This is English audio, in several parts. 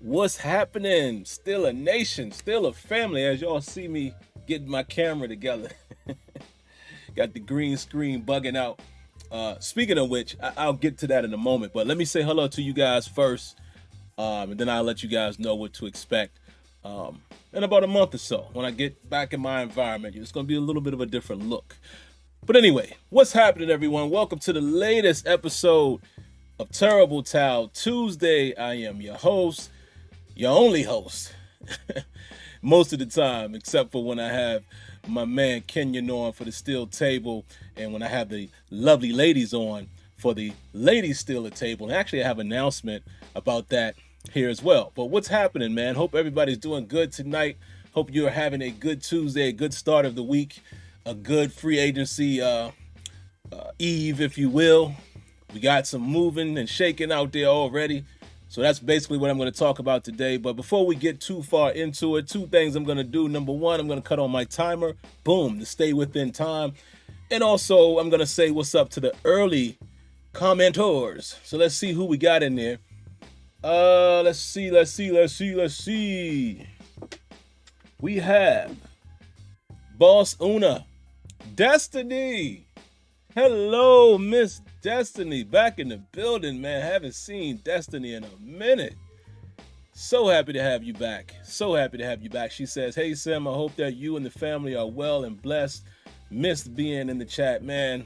What's happening? Still a nation, still a family, as y'all see me getting my camera together. Got the green screen bugging out. Speaking of which, I'll get to that in a moment, but let me say hello to you guys first, and then I'll let you guys know what to expect in about a month or so. When I get back in my environment, it's going to be a little bit of a different look. But anyway, what's happening, everyone? Welcome to the latest episode of Terrible Towel Tuesday. I am your host, your only host, most of the time, except for when I have my man Kenyon on for the steel table, and when I have the lovely ladies on for the ladies steel table. And actually, I have an announcement about that here as well. But what's happening, man? Hope everybody's doing good tonight. Hope you're having a good Tuesday, a good start of the week, a good free agency eve, if you will. We got some moving and shaking out there already. So that's basically what I'm going to talk about today. But before we get too far into it, two things I'm going to do. Number one, I'm going to cut on my timer, boom, to stay within time. And also, I'm going to say what's up to the early commentors. So let's see who we got in there. Let's see. We have Boss Una, Destiny. Hello, Miss Destiny, back in the building, man. Haven't seen Destiny in a minute. So happy to have you back. She says, hey, Sim, I hope that you and the family are well and blessed. Missed being in the chat, man.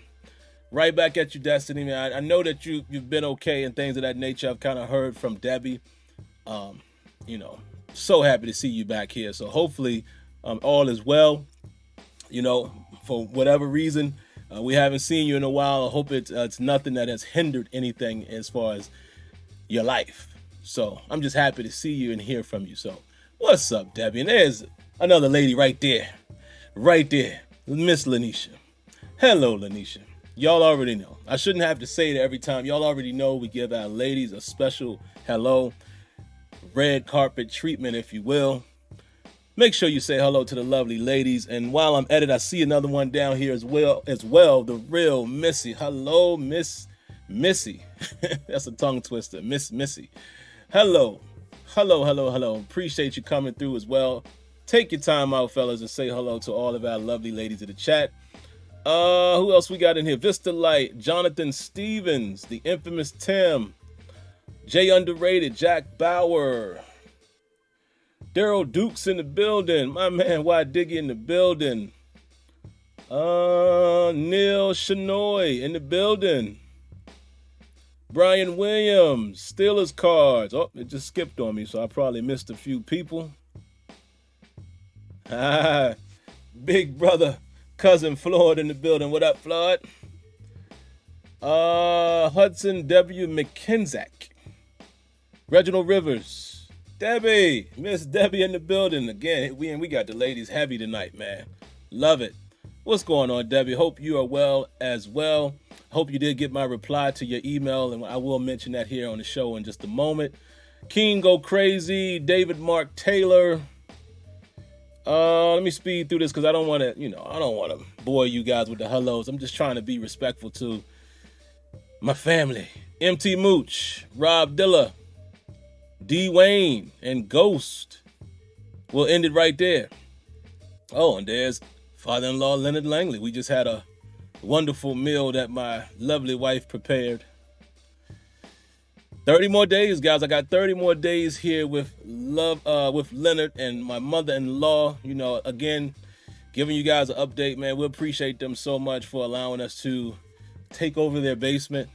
Right back at you, Destiny, man. I know that you've been okay and things of that nature. I've kind of heard from Debbie. So happy to see you back here. So hopefully all is well. For whatever reason, we haven't seen you in a while. I hope it's nothing that has hindered anything as far as your life. So I'm just happy to see you and hear from you. So what's up, Debbie? And there's another lady right there, Miss Lanisha. Hello, Lanisha. Y'all already know. I shouldn't have to say it every time. Y'all already know we give our ladies a special hello, red carpet treatment, if you will. Make sure you say hello to the lovely ladies. And while I'm at it, I see another one down here as well, the real Missy. Hello, Miss Missy. That's a tongue twister. Miss Missy. Hello. Appreciate you coming through as well. Take your time out, fellas, and say hello to all of our lovely ladies in the chat. Who else we got in here? Vista Light, Jonathan Stevens, the infamous Tim, Jay Underrated, Jack Bauer, Daryl Dukes in the building. My man, Why Diggy in the building. Neil Shanoy in the building. Brian Williams, Steelers cards. Oh, it just skipped on me, so I probably missed a few people. Big brother, cousin Floyd in the building. What up, Floyd? Hudson W. McKenzack. Reginald Rivers. Debbie, Miss Debbie in the building again. We got the ladies heavy tonight, man. Love it. What's going on, Debbie? Hope you are well as well. Hope you did get my reply to your email, and I will mention that here on the show in just a moment. King Go Crazy, David Mark Taylor. Let me speed through this because I don't want to, bore you guys with the hellos. I'm just trying to be respectful to my family. MT Mooch, Rob Dilla, D. Wayne, and Ghost. We'll end it right there. Oh, and there's father-in-law Leonard Langley. We just had a wonderful meal that my lovely wife prepared. 30 more days, guys. I got 30 more days here with Leonard and my mother-in-law. Again, giving you guys an update, man. We appreciate them so much for allowing us to take over their basement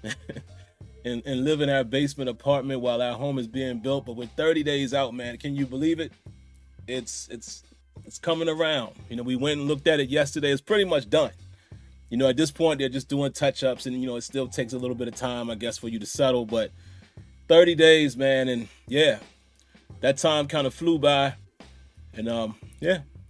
and live in our basement apartment while our home is being built. But with 30 days out, man, can you believe it? It's coming around. We went and looked at it yesterday. It's pretty much done. At this point, they're just doing touch-ups, and, it still takes a little bit of time, I guess, for you to settle. But 30 days, man, and, yeah, that time kind of flew by. And,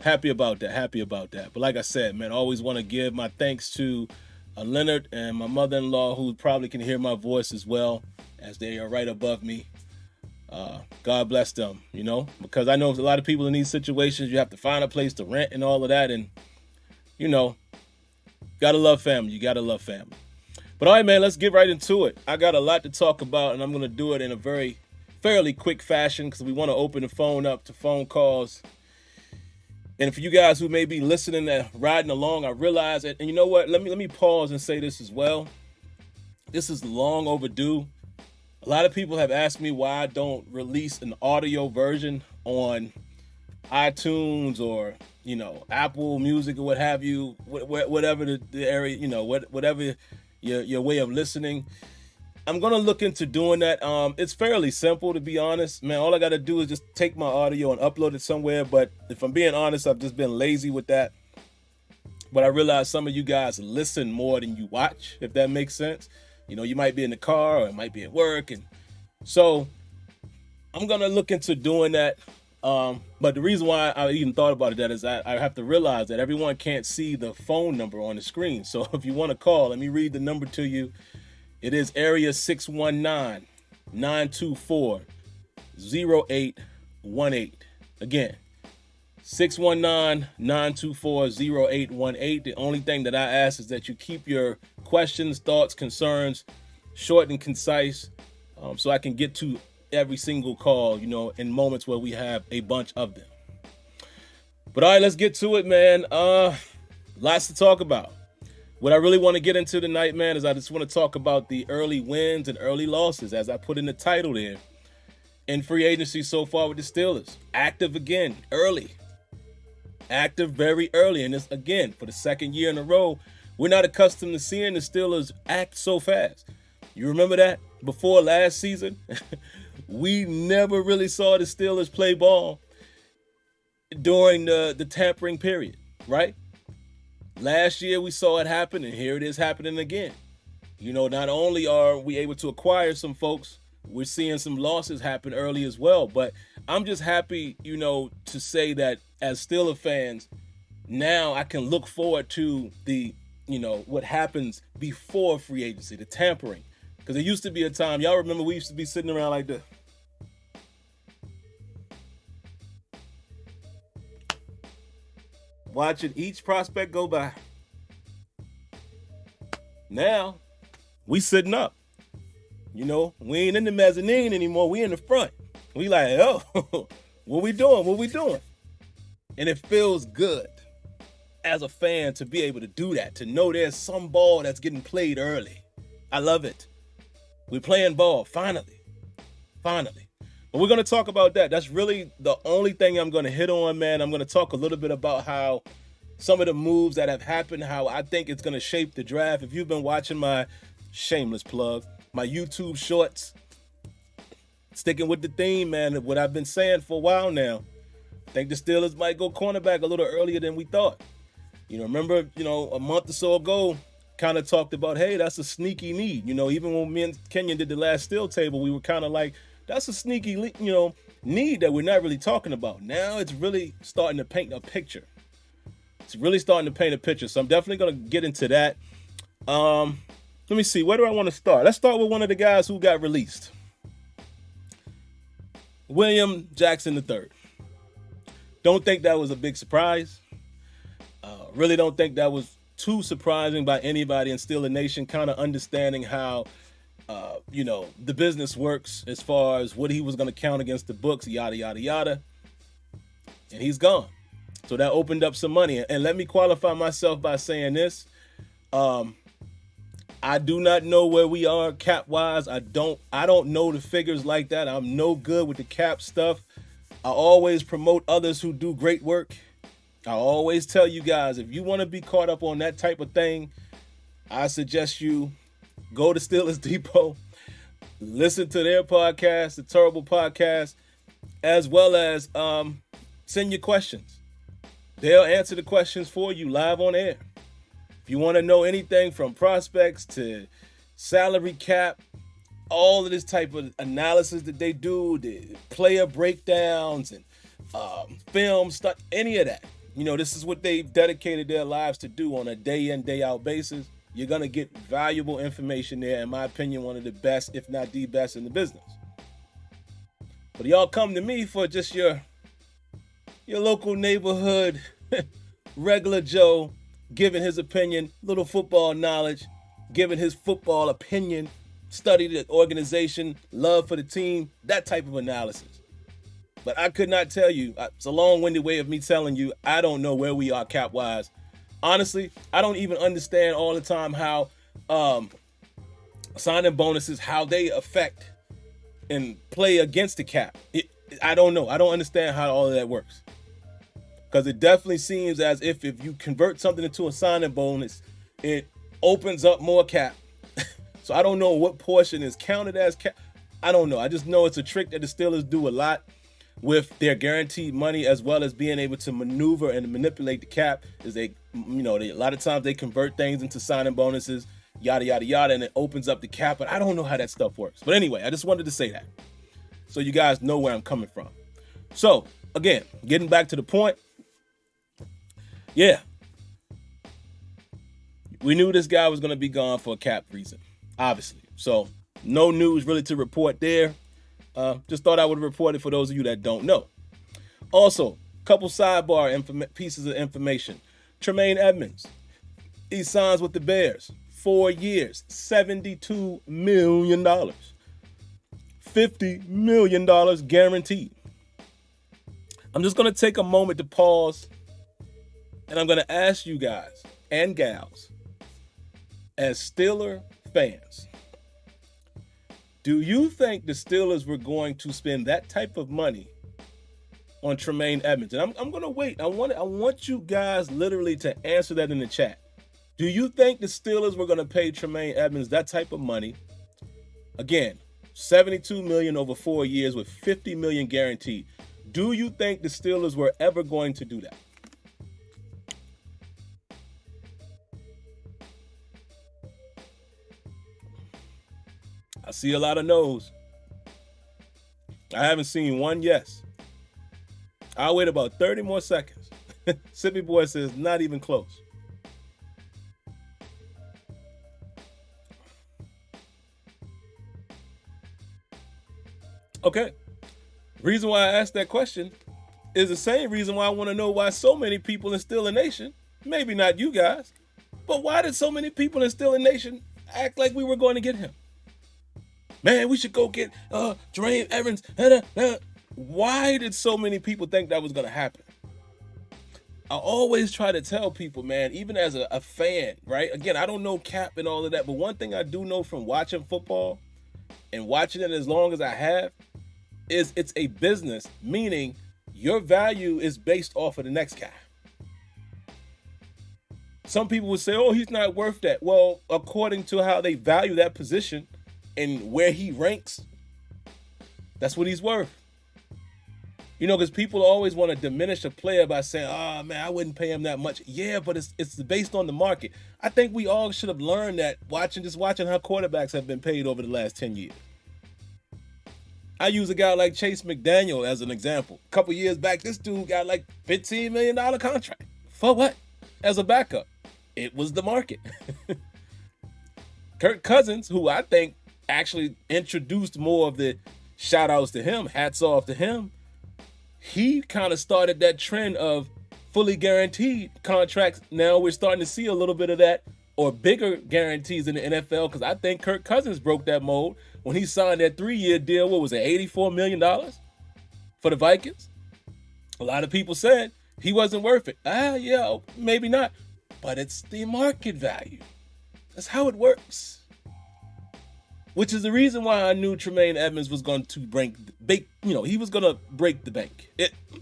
happy about that. But like I said, man, I always want to give my thanks to Leonard and my mother-in-law, who probably can hear my voice as well, as they are right above me. God bless them, because I know a lot of people in these situations, you have to find a place to rent and all of that. And, gotta love family. But all right, man, let's get right into it. I got a lot to talk about, and I'm going to do it in a very fairly quick fashion because we want to open the phone up to phone calls. And for you guys who may be listening and riding along, I realize it. And you know what? Let me pause and say this as well. This is long overdue. A lot of people have asked me why I don't release an audio version on iTunes or, Apple Music or what have you, whatever the area, whatever your way of listening. I'm going to look into doing that. It's fairly simple, to be honest. Man, all I got to do is just take my audio and upload it somewhere. But if I'm being honest, I've just been lazy with that. But I realize some of you guys listen more than you watch, if that makes sense. You might be in the car or it might be at work. And so I'm going to look into doing that. But the reason why I even thought about that is I have to realize that everyone can't see the phone number on the screen. So if you want to call, let me read the number to you. It is area 619-924-0818. Again, 619-924-0818. The only thing that I ask is that you keep your questions, thoughts, concerns short and concise, so I can get to every single call, in moments where we have a bunch of them. But all right, let's get to it, man. Lots to talk about. What I really want to get into tonight, man, is I just want to talk about the early wins and early losses, as I put in the title there. In free agency so far with the Steelers. Active again, early. Active very early. And this, again, for the second year in a row, we're not accustomed to seeing the Steelers act so fast. You remember that? Before last season, we never really saw the Steelers play ball during the tampering period, right? Last year we saw it happen, and here it is happening again. Not only are we able to acquire some folks, we're seeing some losses happen early as well. But I'm just happy, to say that as Steelers fans, now I can look forward to the, what happens before free agency, the tampering. Because there used to be a time, y'all remember we used to be sitting around like this. Watching each prospect go by. Now, we sitting up. We ain't in the mezzanine anymore. We in the front. We like, oh, what we doing? What we doing? And it feels good as a fan to be able to do that, to know there's some ball that's getting played early. I love it. We're playing ball, finally. Finally. But we're going to talk about that. That's really the only thing I'm going to hit on, man. I'm going to talk a little bit about how some of the moves that have happened, how I think it's going to shape the draft. If you've been watching my shameless plug, my YouTube shorts, sticking with the theme, man, of what I've been saying for a while now. I think the Steelers might go cornerback a little earlier than we thought. Remember, a month or so ago, kind of talked about, hey, that's a sneaky need. Even when me and Kenyon did the last Steel Table, we were kind of like, that's a sneaky, need that we're not really talking about. Now it's really starting to paint a picture. It's really starting to paint a picture. So I'm definitely going to get into that. Let me see. Where do I want to start? Let's start with one of the guys who got released. William Jackson III. Don't think that was a big surprise. Really don't think that was too surprising by anybody in Steeler Nation, kind of understanding how the business works as far as what he was going to count against the books, yada, yada, yada. And he's gone. So that opened up some money. And let me qualify myself by saying this. I do not know where we are cap-wise. I don't know the figures like that. I'm no good with the cap stuff. I always promote others who do great work. I always tell you guys, if you want to be caught up on that type of thing, I suggest you go to Steelers Depot, listen to their podcast, the Terrible Podcast, as well as send your questions. They'll answer the questions for you live on air. If you want to know anything from prospects to salary cap, all of this type of analysis that they do, the player breakdowns and film stuff, any of that. This is what they've dedicated their lives to do on a day in, day out basis. You're going to get valuable information there. In my opinion, one of the best, if not the best in the business. But y'all come to me for just your local neighborhood regular Joe giving his opinion, little football knowledge, giving his football opinion study the organization, love for the team, that type of analysis. But I could not tell you. It's a long-winded way of me telling you I don't know where we are cap-wise. Honestly, I don't even understand all the time how signing bonuses, how they affect and play against the cap. I don't know. I don't understand how all of that works. Because it definitely seems as if you convert something into a signing bonus, it opens up more cap. So I don't know what portion is counted as cap. I don't know. I just know it's a trick that the Steelers do a lot with their guaranteed money, as well as being able to maneuver and manipulate the cap. Is a lot of times they convert things into signing bonuses, yada, yada, yada, and it opens up the cap. But I don't know how that stuff works. But anyway, I just wanted to say that so you guys know where I'm coming from. So again, getting back to the point. Yeah, we knew this guy was going to be gone for a cap reason, obviously. So no news really to report there. Just thought I would report it for those of you that don't know. Also, couple sidebar pieces of information. Tremaine Edmunds, he signs with the Bears. 4 years, $72 million. $50 million guaranteed. I'm just going to take a moment to pause, and I'm going to ask you guys and gals, as Steeler fans, do you think the Steelers were going to spend that type of money on Tremaine Edmunds? And I'm going to wait. I want you guys literally to answer that in the chat. Do you think the Steelers were going to pay Tremaine Edmunds that type of money? Again, $72 million over 4 years with $50 million guaranteed. Do you think the Steelers were ever going to do that? I see a lot of no's. I haven't seen one yes. I'll wait about 30 more seconds. Sippy Boy says not even close. Okay. Reason why I asked that question is the same reason why I want to know why so many people in Steeler Nation, maybe not you guys, but why did so many people in Steeler Nation act like we were going to get him? Man, we should go get Tremaine Edmunds. Why did so many people think that was going to happen? I always try to tell people, man, even as a fan, right? Again, I don't know cap and all of that, but one thing I do know from watching football and watching it as long as I have is it's a business, meaning your value is based off of the next guy. Some people would say, oh, he's not worth that. Well, according to how they value that position and where he ranks, that's what he's worth. You know, because people always want to diminish a player by saying, oh, man, I wouldn't pay him that much. Yeah, but it's based on the market. I think we all should have learned that watching how quarterbacks have been paid over the last 10 years. I use a guy like Chase McDaniel as an example. A couple years back, this dude got like $15 million contract. For what? As a backup. It was the market. Kirk Cousins, who I think actually introduced more of the shout outs to him, hats off to him, he kind of started that trend of fully guaranteed contracts. Now we're starting to see a little bit of that, or bigger guarantees in the NFL, because I think Kirk Cousins broke that mold when he signed that 3-year deal. What was it, $84 million for the Vikings? A lot of people said he wasn't worth it. Yeah, maybe not, but it's the market value. That's how it works. Which is the reason why I knew Tremaine Edmunds was going to he was going to break the bank.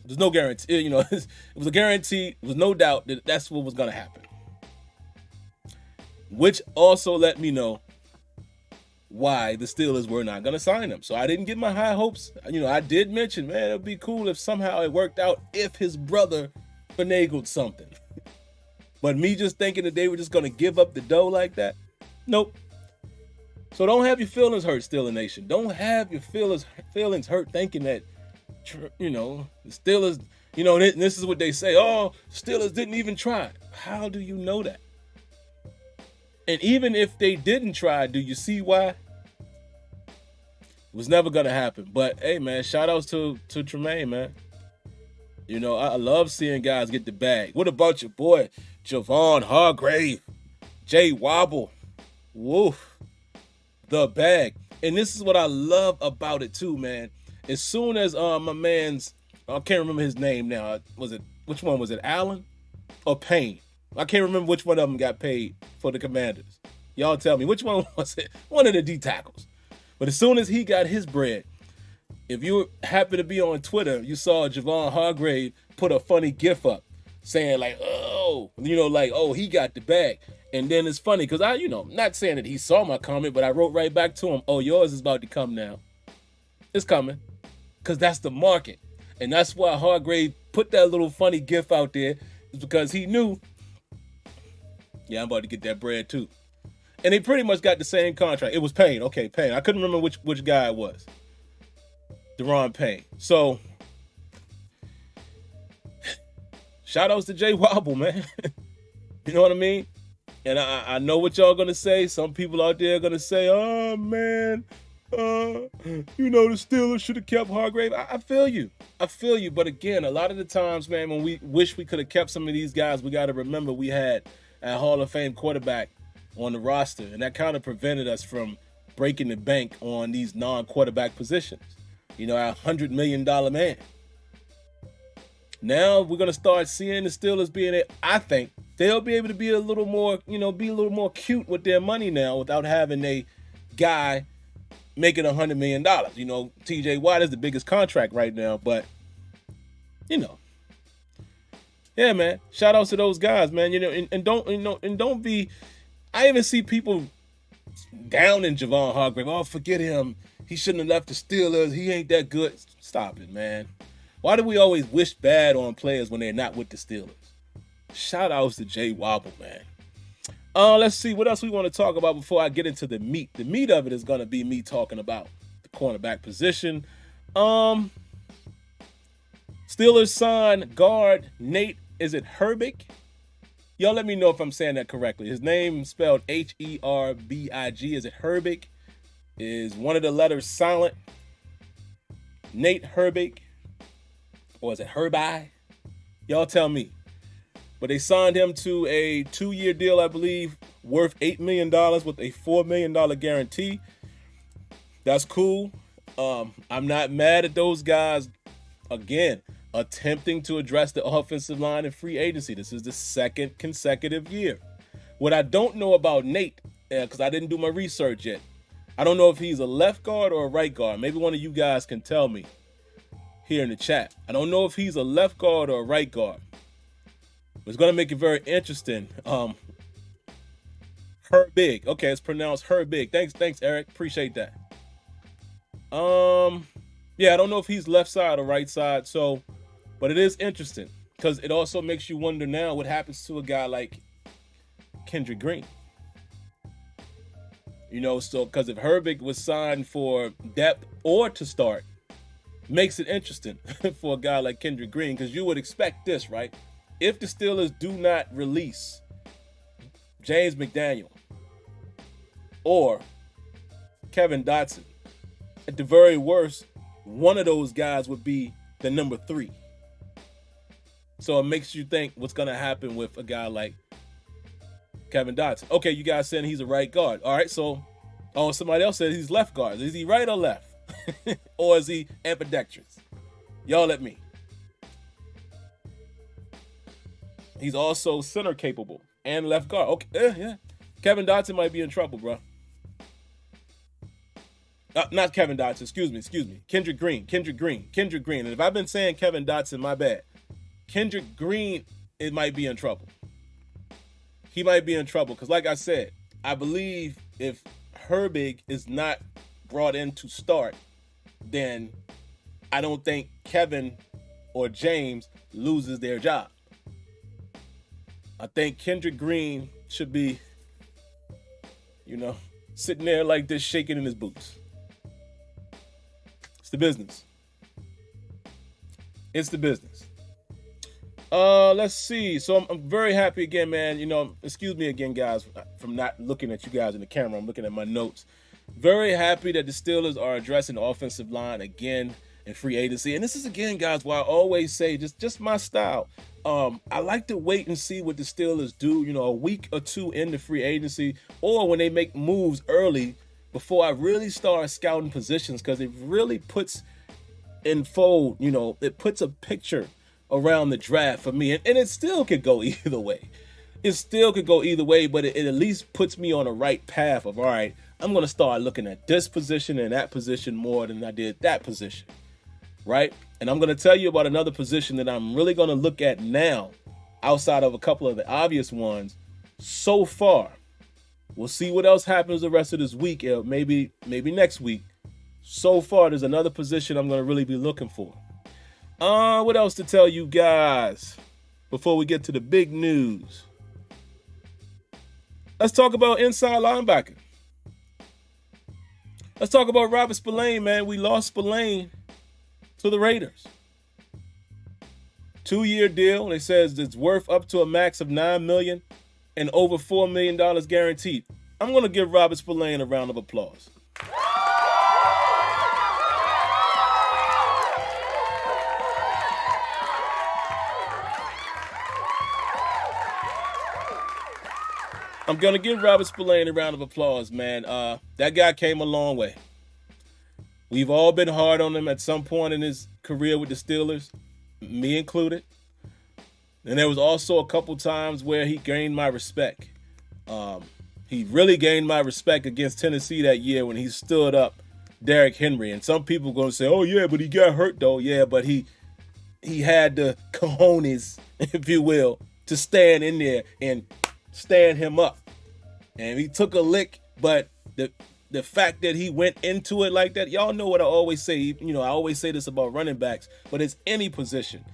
There's no guarantee, it was a guarantee. It was no doubt that that's what was going to happen. Which also let me know why the Steelers were not going to sign him. So I didn't get my high hopes. I did mention, man, it'd be cool if somehow it worked out if his brother finagled something. But me just thinking that they were just going to give up the dough like that, nope. So don't have your feelings hurt, Steeler Nation. Don't have your feelings hurt thinking that, the Steelers, this is what they say. Oh, Steelers didn't even try. How do you know that? And even if they didn't try, do you see why? It was never going to happen. But, hey, man, shout-outs to Tremaine, man. I love seeing guys get the bag. What about your boy, Javon Hargrave, Jay Wobble? Woof. the bag. And this is what I love about it too, man. As soon as my man's, I can't remember his name now. Which one was it? Allen or Payne? I can't remember which one of them got paid for the Commanders. Y'all tell me, which one was it? One of the D tackles. But as soon as he got his bread, if you happen to be on Twitter, you saw Javon Hargrave put a funny gif up saying like, oh, he got the bag. And then it's funny because not saying that he saw my comment, but I wrote right back to him, oh, yours is about to come now. It's coming. Because that's the market. And that's why Hargrave put that little funny gif out there, is because he knew, I'm about to get that bread too. And they pretty much got the same contract. It was Payne. Okay, Payne. I couldn't remember which guy it was. Deron Payne. So, shout outs to Jay Wobble, man. You know what I mean? And I know what y'all gonna say. Some people out there are gonna say, oh man, the Steelers should have kept Hargrave. I feel you. But again, a lot of the times, man, when we wish we could have kept some of these guys, we got to remember we had a Hall of Fame quarterback on the roster, and that kind of prevented us from breaking the bank on these non-quarterback positions. Our $100 million man. Now we're gonna start seeing the Steelers being I think they'll be able to be a little more, be a little more cute with their money now without having a guy making $100 million. TJ Watt is the biggest contract right now, but yeah, man. Shout outs to those guys, man. And don't be. I even see people down in Javon Hargrave. Oh, forget him. He shouldn't have left the Steelers. He ain't that good. Stop it, man. Why do we always wish bad on players when they're not with the Steelers? Shout outs to Jay Wobble, man. Let's see what else we want to talk about before I get into the meat. The meat of it is going to be me talking about the cornerback position. Steelers signed guard Nate, is it Herbig? Y'all let me know if I'm saying that correctly. His name spelled Herbig. Is it Herbig? Is one of the letters silent? Nate Herbig? Or is it Herby? Y'all tell me. But they signed him to a 2-year deal, I believe, worth $8 million with a $4 million guarantee. That's cool. I'm not mad at those guys, again, attempting to address the offensive line in free agency. This is the second consecutive year. What I don't know about Nate, because I didn't do my research yet, I don't know if he's a left guard or a right guard. Maybe one of you guys can tell me here in the chat. I don't know if he's a left guard or a right guard. It's going to make it very interesting. Herbig. Okay, it's pronounced Herbig. Thanks, Eric. Appreciate that. Yeah, I don't know if he's left side or right side. So, but it is interesting because it also makes you wonder now what happens to a guy like Kendrick Green. So because if Herbig was signed for depth or to start, makes it interesting for a guy like Kendrick Green, because you would expect this, right? If the Steelers do not release James McDaniel or Kevin Dotson, at the very worst, one of those guys would be the number 3. So it makes you think what's going to happen with a guy like Kevin Dotson. Okay, you guys saying he's a right guard. All right, so somebody else said he's left guard. Is he right or left? Or is he ambidextrous? Y'all let me. He's also center capable and left guard. Okay, yeah. Kevin Dotson might be in trouble, bro. Not Kevin Dotson, excuse me. Kendrick Green. And if I've been saying Kevin Dotson, my bad. Kendrick Green, it might be in trouble. He might be in trouble because, like I said, I believe if Herbig is not brought in to start, then I don't think Kevin or James loses their job. I think Kendrick Green should be, sitting there like this, shaking in his boots. It's the business. Let's see. So I'm very happy again, man. Excuse me again, guys, from not looking at you guys in the camera. I'm looking at my notes. Very happy that the Steelers are addressing the offensive line again in free agency. And this is, again, guys, why I always say just my style. I like to wait and see what the Steelers do, a week or two into free agency, or when they make moves early before I really start scouting positions, because it really puts in fold, it puts a picture around the draft for me. And it still could go either way. It still could go either way, but it at least puts me on the right path of, all right, I'm going to start looking at this position and that position more than I did that position, right? And I'm going to tell you about another position that I'm really going to look at now, outside of a couple of the obvious ones so far. We'll see what else happens the rest of this week, or maybe next week. So far, there's another position I'm going to really be looking for. What else to tell you guys before we get to the big news? Let's talk about inside linebacker. Let's talk about Robert Spillane, man. We lost Spillane to the Raiders. 2-year deal. It says it's worth up to a max of $9 million and over $4 million guaranteed. I'm going to give Robert Spillane a round of applause. I'm going to give Robert Spillane a round of applause, man. That guy came a long way. We've all been hard on him at some point in his career with the Steelers, me included. And there was also a couple times where he gained my respect. He really gained my respect against Tennessee that year when he stood up Derrick Henry. And some people are going to say, oh, yeah, but he got hurt, though. Yeah, but he had the cojones, if you will, to stand in there and stand him up. And he took a lick, but the fact that he went into it like that, y'all know what I always say. I always say this about running backs, but it's any position.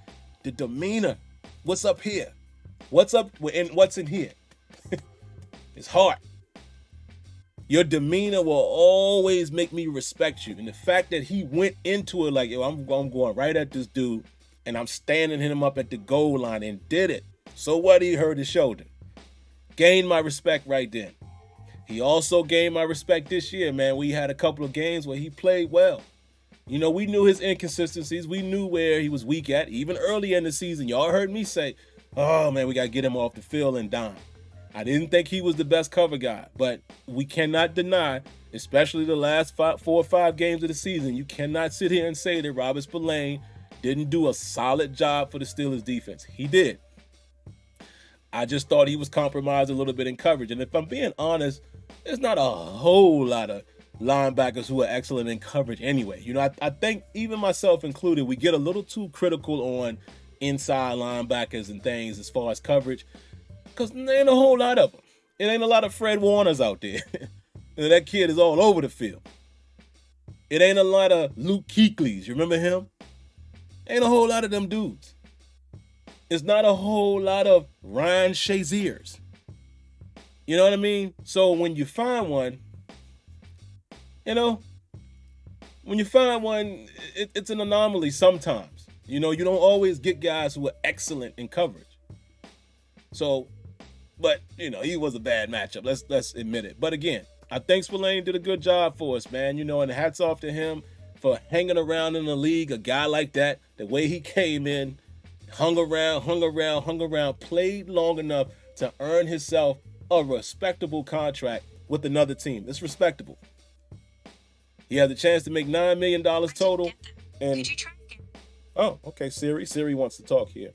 The demeanor. What's up here? What's up and what's in here? It's heart. Your demeanor will always make me respect you. And the fact that he went into it like, yo, I'm going right at this dude, and I'm standing him up at the goal line and did it. So what? He hurt his shoulder. Gained my respect right then. He also gained my respect this year, man. We had a couple of games where he played well. We knew his inconsistencies. We knew where he was weak at. Even early in the season, y'all heard me say, oh, man, we got to get him off the field and dime. I didn't think he was the best cover guy, but we cannot deny, especially the last 4 or 5 games of the season, you cannot sit here and say that Robert Spillane didn't do a solid job for the Steelers defense. He did. I just thought he was compromised a little bit in coverage. And if I'm being honest, there's not a whole lot of linebackers who are excellent in coverage anyway. I think even myself included, we get a little too critical on inside linebackers and things as far as coverage, because there ain't a whole lot of them. It ain't a lot of Fred Warners out there. That kid is all over the field. It ain't a lot of Luke Kuechly's. You remember him? Ain't a whole lot of them dudes. It's not a whole lot of Ryan Shaziers. You know what I mean? So when you find one, it's an anomaly sometimes. You don't always get guys who are excellent in coverage. So, but, he was a bad matchup. Let's admit it. But again, I think Spillane did a good job for us, man. And hats off to him for hanging around in the league. A guy like that, the way he came in, hung around, played long enough to earn himself a respectable contract with another team. It's respectable. He had the chance to make $9 million total. And oh, okay, Siri wants to talk here.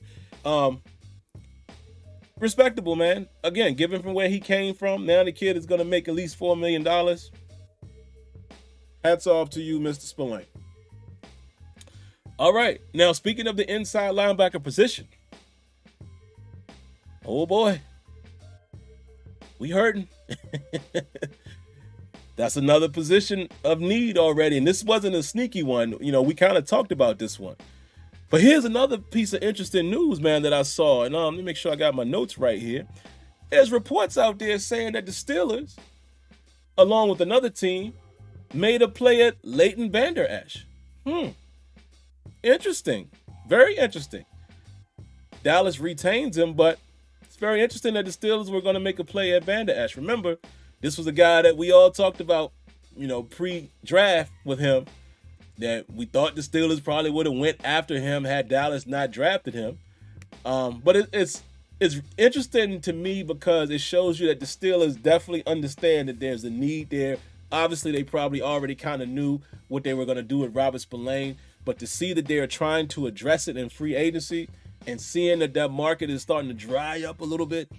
Respectable, man. Again, given from where he came from, now the kid is going to make at least $4 million. Hats off to you, Mr. Spillane. All right. Now, speaking of the inside linebacker position. Oh, boy. We hurting. That's another position of need already. And this wasn't a sneaky one. We kind of talked about this one. But here's another piece of interesting news, man, that I saw. And let me make sure I got my notes right here. There's reports out there saying that the Steelers, along with another team, made a play at Leighton Vander Esch. Interesting. Very interesting. Dallas retains him, but it's very interesting that the Steelers were going to make a play at Vander Esch. Remember, this was a guy that we all talked about, pre-draft with him, that we thought the Steelers probably would have went after him had Dallas not drafted him. But it's interesting to me because it shows you that the Steelers definitely understand that there's a need there Obviously, they probably already kind of knew what they were going to do with Robert Spillane, but to see that they're trying to address it in free agency and seeing that that market is starting to dry up a little bit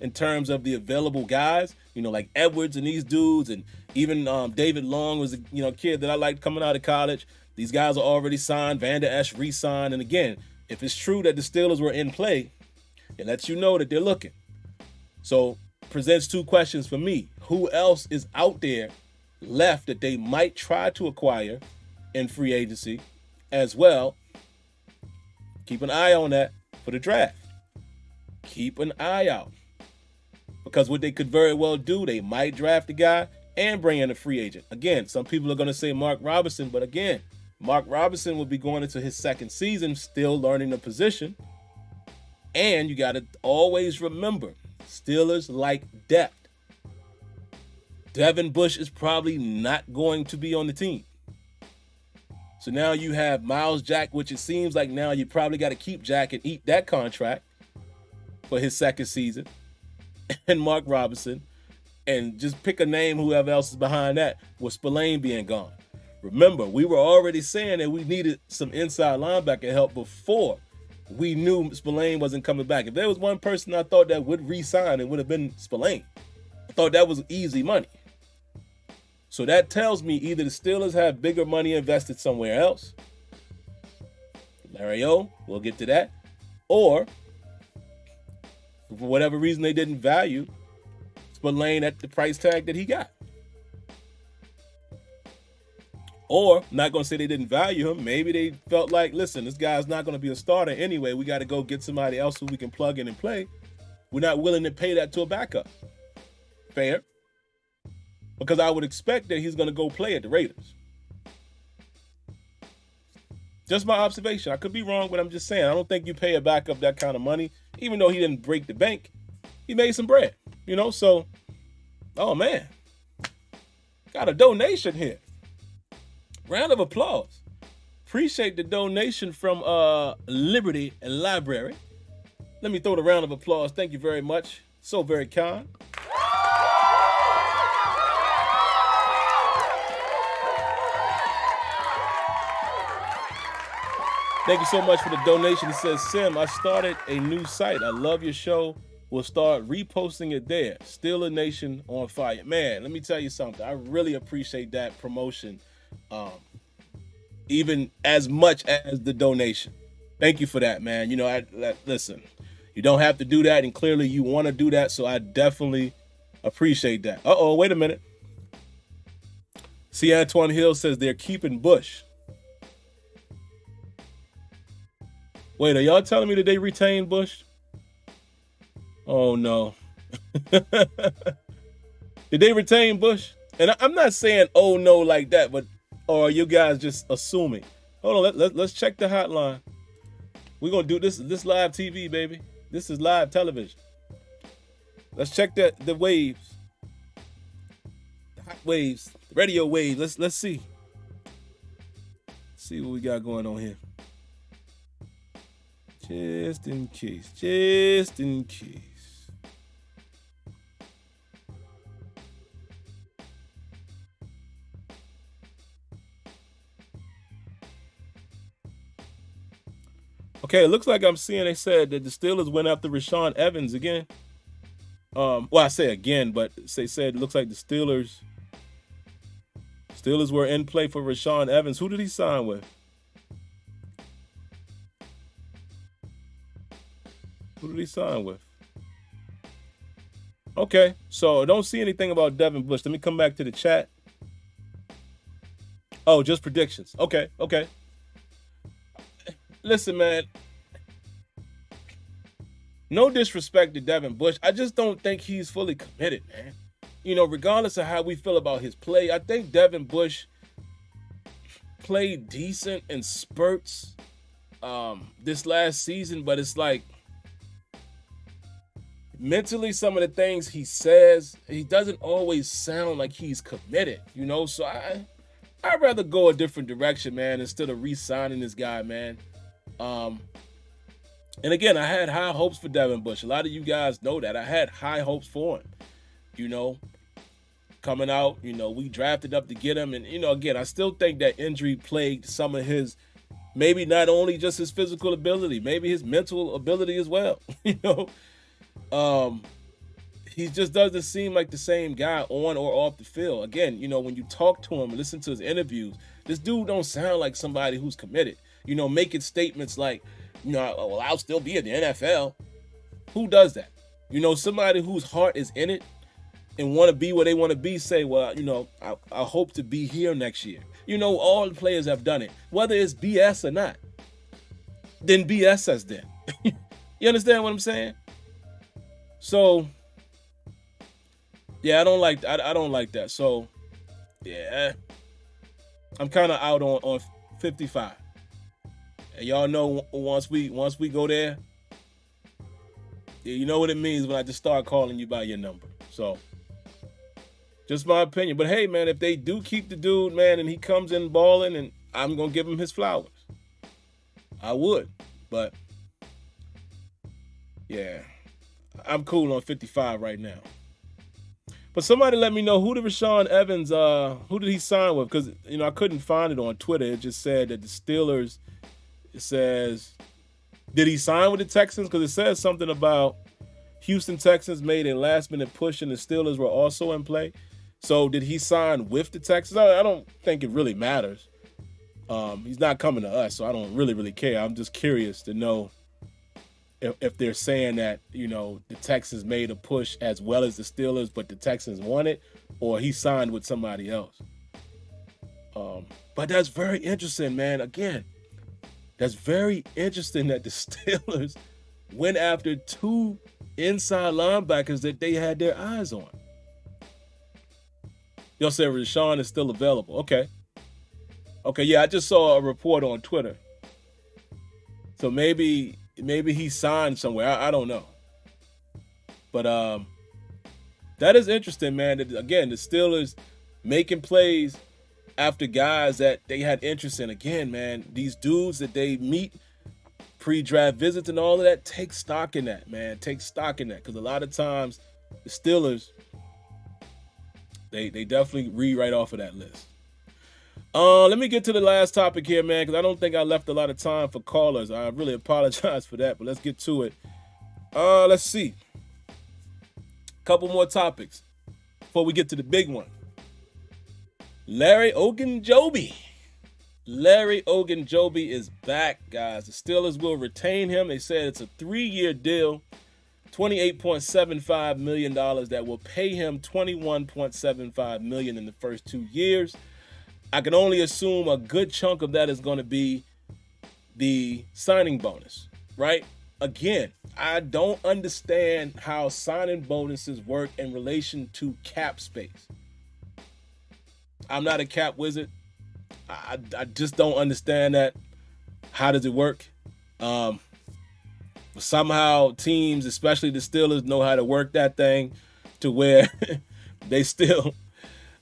in terms of the available guys, like Edwards and these dudes, and even David Long was a kid that I liked coming out of college. These guys are already signed. Van Der Esch re-signed. And again, if it's true that the Steelers were in play, it lets you know that they're looking. So presents two questions for me. Who else is out there left that they might try to acquire in free agency as well? Keep an eye on that for the draft. Keep an eye out. Because what they could very well do, they might draft a guy and bring in a free agent. Again, some people are going to say Mark Robinson, but again, Mark Robinson will be going into his second season, still learning the position. And you got to always remember, Steelers like depth. Devin Bush is probably not going to be on the team. So now you have Miles Jack, which it seems like now you probably got to keep Jack and eat that contract for his second season. And Mark Robinson, and just pick a name, whoever else is behind that, with Spillane being gone. Remember, we were already saying that we needed some inside linebacker help before we knew Spillane wasn't coming back. If there was one person I thought that would re-sign, it would have been Spillane. I thought that was easy money. So that tells me either the Steelers have bigger money invested somewhere else. Larry O, we'll get to that. Or, for whatever reason, they didn't value Spillane at the price tag that he got. Or, I'm not going to say they didn't value him. Maybe they felt like, listen, this guy's not going to be a starter anyway. We got to go get somebody else who we can plug in and play. We're not willing to pay that to a backup. Fair. Because I would expect that he's going to go play at the Raiders. Just my observation. I could be wrong, but I'm just saying. I don't think you pay a backup that kind of money. Even though he didn't break the bank, he made some bread. So, oh man. Got a donation here. Round of applause. Appreciate the donation from Liberty Library. Let me throw the round of applause. Thank you very much. So very kind. Thank you so much for the donation. He says, Sim, I started a new site. I love your show. We'll start reposting it there. Steeler Nation on fire. Man, let me tell you something. I really appreciate that promotion, even as much as the donation. Thank you for that, man. Listen, you don't have to do that, and clearly you want to do that, so I definitely appreciate that. Uh-oh, wait a minute. See, Antoine Hill says they're keeping Bush. Wait, are y'all telling me that they retained Bush? Oh, no. Did they retain Bush? And I'm not saying, oh, no, like that, but or are you guys just assuming? Hold on, let's check the hotline. We're going to do this live TV, baby. This is live television. Let's check the waves. The hot waves, the radio waves. Let's see. See what we got going on here. Just in case. Okay, it looks like I'm seeing they said that the Steelers went after Rashaan Evans again. Well, I say again, but they said it looks like the Steelers were in play for Rashaan Evans. Who did he sign with? Who did he sign with? Okay, so I don't see anything about Devin Bush. Let me come back to the chat. Oh, just predictions. Okay. Listen, man. No disrespect to Devin Bush. I just don't think he's fully committed, man. Regardless of how we feel about his play, I think Devin Bush played decent in spurts this last season, but it's like mentally some of the things he says, he doesn't always sound like he's committed, So I'd rather go a different direction, man, instead of re-signing this guy, man. And again, I had high hopes for Devin Bush. A lot of you guys know that. I had high hopes for him, coming out. We drafted up to get him. And, again, I still think that injury plagued some of his, maybe not only just his physical ability, maybe his mental ability as well. He just doesn't seem like the same guy on or off the field. Again, when you talk to him and listen to his interviews, this dude don't sound like somebody who's committed. Making statements like, well, I'll still be in the NFL. Who does that? Somebody whose heart is in it and want to be where they want to be, say, well, I hope to be here next year. All the players have done it. Whether it's BS or not, then BS us then. You understand what I'm saying? So, yeah, I don't like that. So, yeah, I'm kind of out on 55. And y'all know once we go there, you know what it means when I just start calling you by your number. So, just my opinion. But hey, man, if they do keep the dude, man, and he comes in balling, and I'm gonna give him his flowers. I would, but yeah, I'm cool on 55 right now. But somebody let me know who did Rashaan Evans, who did he sign with? Because, I couldn't find it on Twitter. It just said that the Steelers, it says, did he sign with the Texans? Because it says something about Houston Texans made a last-minute push and the Steelers were also in play. So did he sign with the Texans? I don't think it really matters. He's not coming to us, so I don't really care. I'm just curious to know if they're saying that, the Texans made a push as well as the Steelers, but the Texans won it, or he signed with somebody else. But that's very interesting, man. Again, that's very interesting that the Steelers went after two inside linebackers that they had their eyes on. Y'all said Rashaan is still available. Okay, yeah, I just saw a report on Twitter. So maybe he signed somewhere. I don't know. But that is interesting, man. Again, the Steelers making plays after guys that they had interest in. Again, man, these dudes that they meet, pre-draft visits and all of that, take stock in that, man. Take stock in that. Because a lot of times the Steelers, they definitely read right off of that list. Let me get to the last topic here, man, because I don't think I left a lot of time for callers. I really apologize for that, but let's get to it. Let's see. Couple more topics before we get to the big one. Larry Ogunjobi. Larry Ogunjobi is back, guys. The Steelers will retain him. They said it's a 3-year deal, $28.75 million that will pay him $21.75 million in the first 2 years. I can only assume a good chunk of that is going to be the signing bonus, right? Again, I don't understand how signing bonuses work in relation to cap space. I'm not a cap wizard. I just don't understand that. How does it work? Somehow teams, especially the Steelers, know how to work that thing to where they still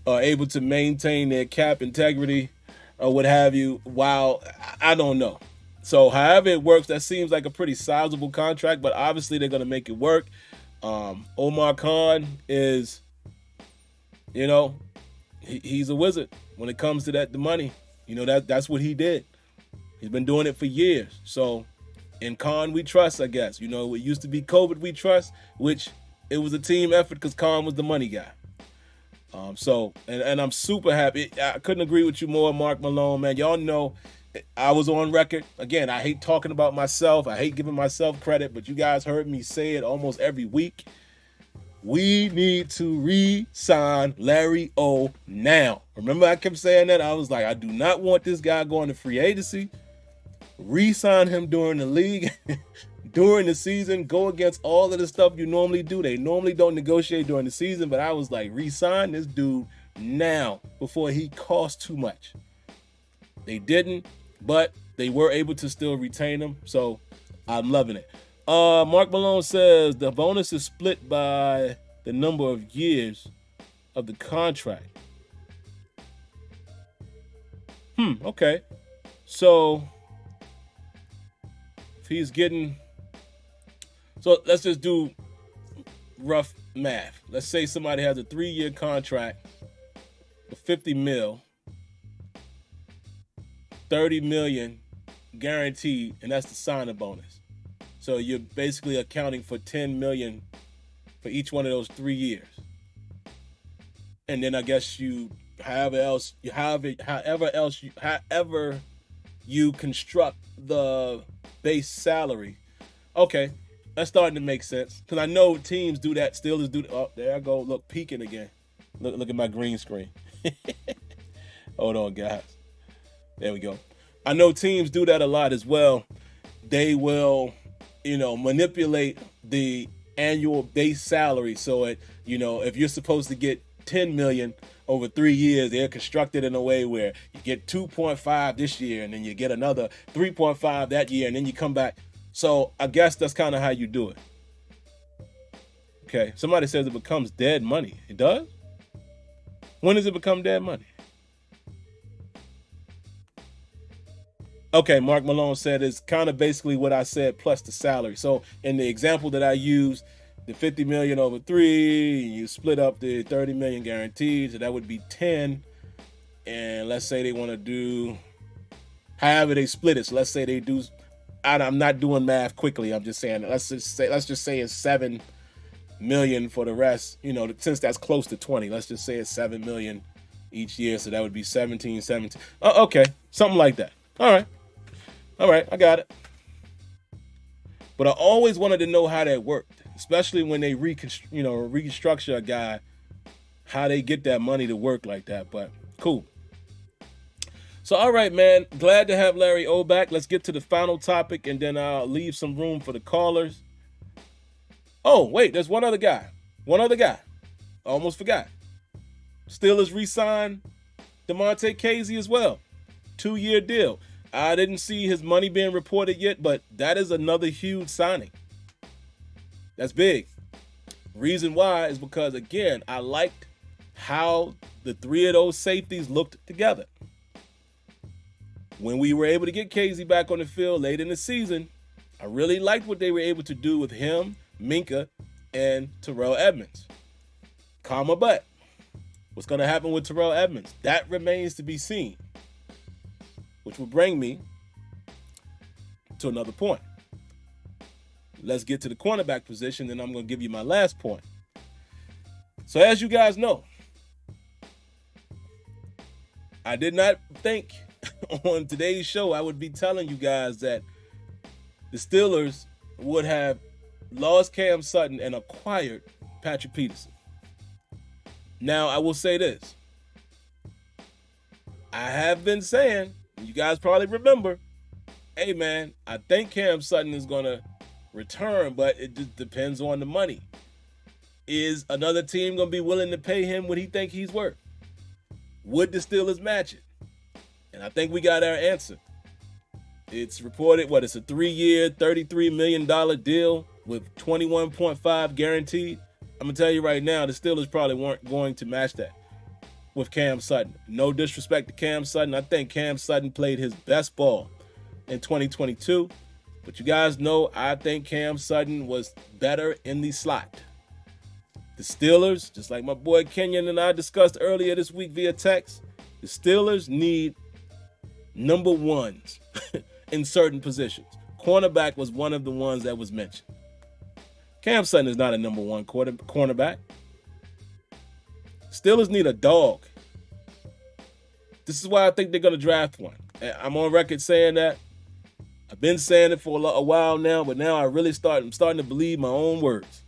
are able to maintain their cap integrity or what have you. While I don't know. So however it works, that seems like a pretty sizable contract, but obviously they're going to make it work. Omar Khan is, he's a wizard when it comes to the money. That's what he did. He's been doing it for years. So in Khan we trust, I guess. It used to be COVID we trust, which it was a team effort because Khan was the money guy. And I'm super happy. I couldn't agree with you more, Mark Malone, man. Y'all know I was on record. Again, I hate talking about myself. I hate giving myself credit, but you guys heard me say it almost every week. We need to re-sign Larry O now. Remember I kept saying that? I was like, I do not want this guy going to free agency. Re-sign him during the league, during the season. Go against all of the stuff you normally do. They normally don't negotiate during the season, but I was like, re-sign this dude now before he costs too much. They didn't, but they were able to still retain him, so I'm loving it. Mark Malone says the bonus is split by the number of years of the contract. Okay. So if he's getting, so let's just do rough math. Let's say somebody has a 3-year contract for 50 mil, 30 million guaranteed, and that's the signing bonus. So you're basically accounting for 10 million for each one of those 3 years. And then I guess however you construct the base salary. Okay, that's starting to make sense. Because I know teams do that. Steelers do. Oh, there I go. Look, peeking again. Look at my green screen. Hold on, guys. There we go. I know teams do that a lot as well. They will, manipulate the annual base salary. So if you're supposed to get 10 million over 3 years, they're constructed in a way where you get 2.5 this year, and then you get another 3.5 that year, and then you come back. So I guess that's kind of how you do it. Okay, somebody says it becomes dead money. It does? When does it become dead money? Okay, Mark Malone said it's kind of basically what I said plus the salary. So in the example that I used, the 50 million over 3, you split up the 30 million guaranteed, so that would be 10. And let's say they want to do however they split it. So let's say they do, I'm not doing math quickly. I'm just saying, let's just say it's 7 million for the rest, since that's close to 20, let's just say it's 7 million each year. So that would be 17. Oh, okay. Something like that. All right. I got it. But I always wanted to know how that worked, especially when they restructure a guy, how they get that money to work like that. But cool. So, all right, man. Glad to have Larry O back. Let's get to the final topic, and then I'll leave some room for the callers. Oh, wait, there's one other guy. I almost forgot. Steelers re-signed DeMonte Casey as well. 2-year deal. I didn't see his money being reported yet, but that is another huge signing. That's big. Reason why is because, again, I liked how the 3 of those safeties looked together. When we were able to get Casey back on the field late in the season, I really liked what they were able to do with him, Minka, and Terrell Edmunds. But what's going to happen with Terrell Edmunds? That remains to be seen. Which will bring me to another point. Let's get to the cornerback position, and I'm going to give you my last point. So as you guys know, I did not think on today's show I would be telling you guys that the Steelers would have lost Cam Sutton and acquired Patrick Peterson. Now, I will say this. I have been saying, you guys probably remember, hey man, I think Cam Sutton is going to return, but it just depends on the money. Is another team going to be willing to pay him what he think he's worth? Would the Steelers match it? And I think we got our answer. It's reported, it's a 3-year, $33 million deal with 21.5 guaranteed. I'm going to tell you right now, the Steelers probably weren't going to match that with Cam Sutton. No disrespect to Cam Sutton. I think Cam Sutton played his best ball in 2022. But you guys know I think Cam Sutton was better in the slot. The Steelers, just like my boy Kenyon and I discussed earlier this week via text, the Steelers need number ones in certain positions. Cornerback was one of the ones that was mentioned. Cam Sutton is not a number one cornerback. Steelers need a dog. This is why I think they're going to draft one. I'm on record saying that. I've been saying it for a while now, but now I'm starting to believe my own words.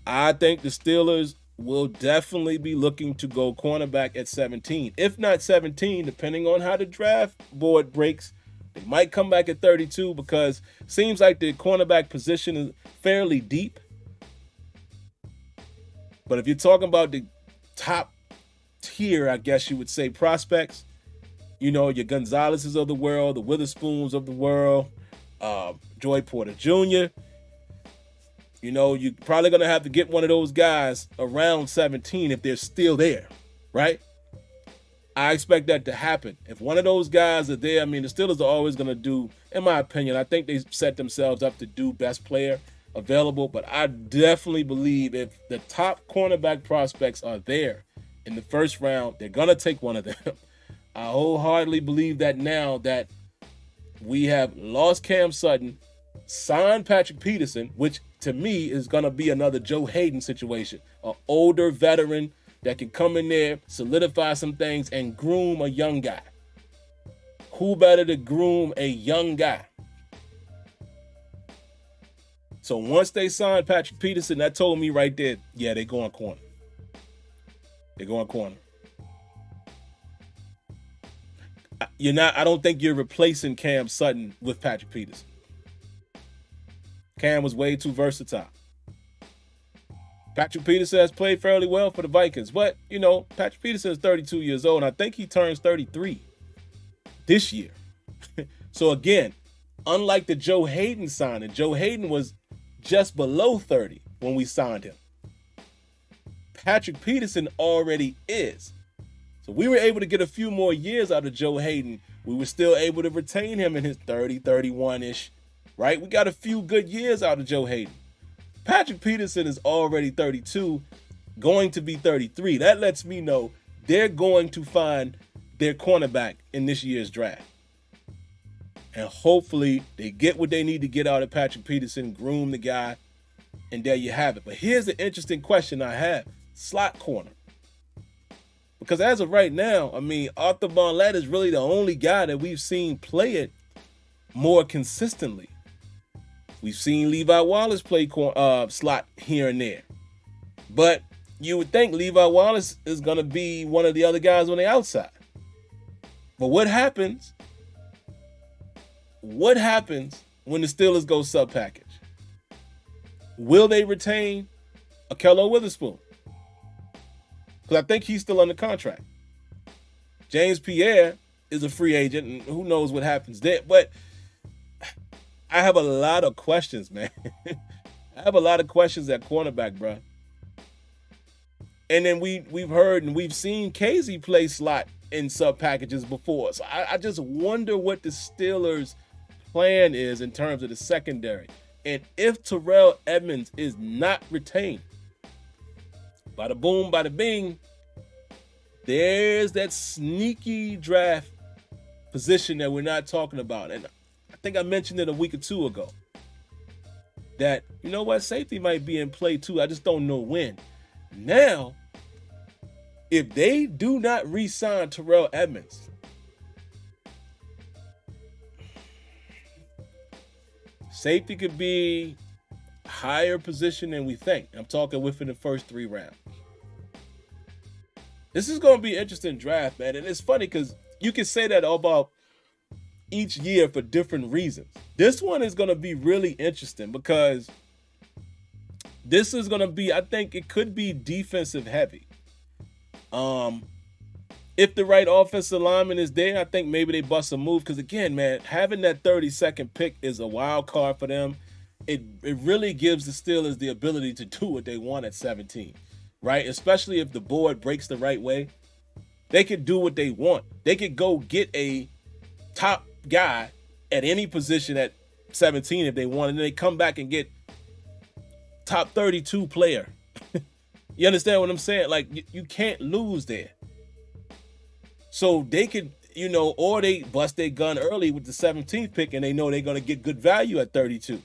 I think the Steelers will definitely be looking to go cornerback at 17. If not 17, depending on how the draft board breaks, they might come back at 32 because it seems like the cornerback position is fairly deep. But if you're talking about the top tier, I guess you would say, prospects, your Gonzalez's of the world, the Witherspoons of the world, Joy Porter Jr., you're probably going to have to get one of those guys around 17 if they're still there, right? I expect that to happen. If one of those guys are there, the Steelers are always going to do, in my opinion, I think they set themselves up to do best player available, but I definitely believe if the top cornerback prospects are there in the first round. They're going to take one of them. I wholeheartedly believe that now that we have lost Cam Sutton, signed Patrick Peterson, which to me is going to be another Joe Hayden situation, an older veteran that can come in there, solidify some things, and groom a young guy. Who better to groom a young guy? So once they signed Patrick Peterson, that told me right there, yeah, they're going corner. They're going corner. I don't think you're replacing Cam Sutton with Patrick Peterson. Cam was way too versatile. Patrick Peterson has played fairly well for the Vikings, but, Patrick Peterson is 32 years old, and I think he turns 33 this year. So again, unlike the Joe Hayden signing, Joe Hayden was just below 30 when we signed him. Patrick Peterson already is. So we were able to get a few more years out of Joe Hayden. We were still able to retain him in his 30, 31-ish, right? We got a few good years out of Joe Hayden. Patrick Peterson is already 32, going to be 33. That lets me know they're going to find their cornerback in this year's draft. And hopefully they get what they need to get out of Patrick Peterson, groom the guy, and there you have it. But here's the interesting question I have. Slot corner. Because as of right now, Arthur Barnett is really the only guy that we've seen play it more consistently. We've seen Levi Wallace play slot here and there. But you would think Levi Wallace is going to be one of the other guys on the outside. But what happens when the Steelers go sub-package? Will they retain Akello Witherspoon? Because I think he's still under contract. James Pierre is a free agent, and who knows what happens there. But I have a lot of questions, man. I have a lot of questions at cornerback, bro. And then we've heard and we've seen Casey play slot in sub packages before. So I just wonder what the Steelers' plan is in terms of the secondary. And if Terrell Edmunds is not retained, bada boom, bada bing, there's that sneaky draft position that we're not talking about. And I think I mentioned it a week or two ago that, safety might be in play too. I just don't know when. Now, if they do not re-sign Terrell Edmunds, safety could be higher position than we think. I'm talking within the first 3 rounds. This is going to be an interesting draft, man. And it's funny because you can say that about each year for different reasons. This one is going to be really interesting because this is going to be, I think it could be defensive heavy. If the right offensive lineman is there, I think maybe they bust a move. Because again, man, having that 32nd pick is a wild card for them. It really gives the Steelers the ability to do what they want at 17, right? Especially if the board breaks the right way. They could do what they want. They could go get a top guy at any position at 17 if they want, and then they come back and get top 32 player. You understand what I'm saying? Like, you can't lose there. So they could, or they bust their gun early with the 17th pick and they know they're going to get good value at 32.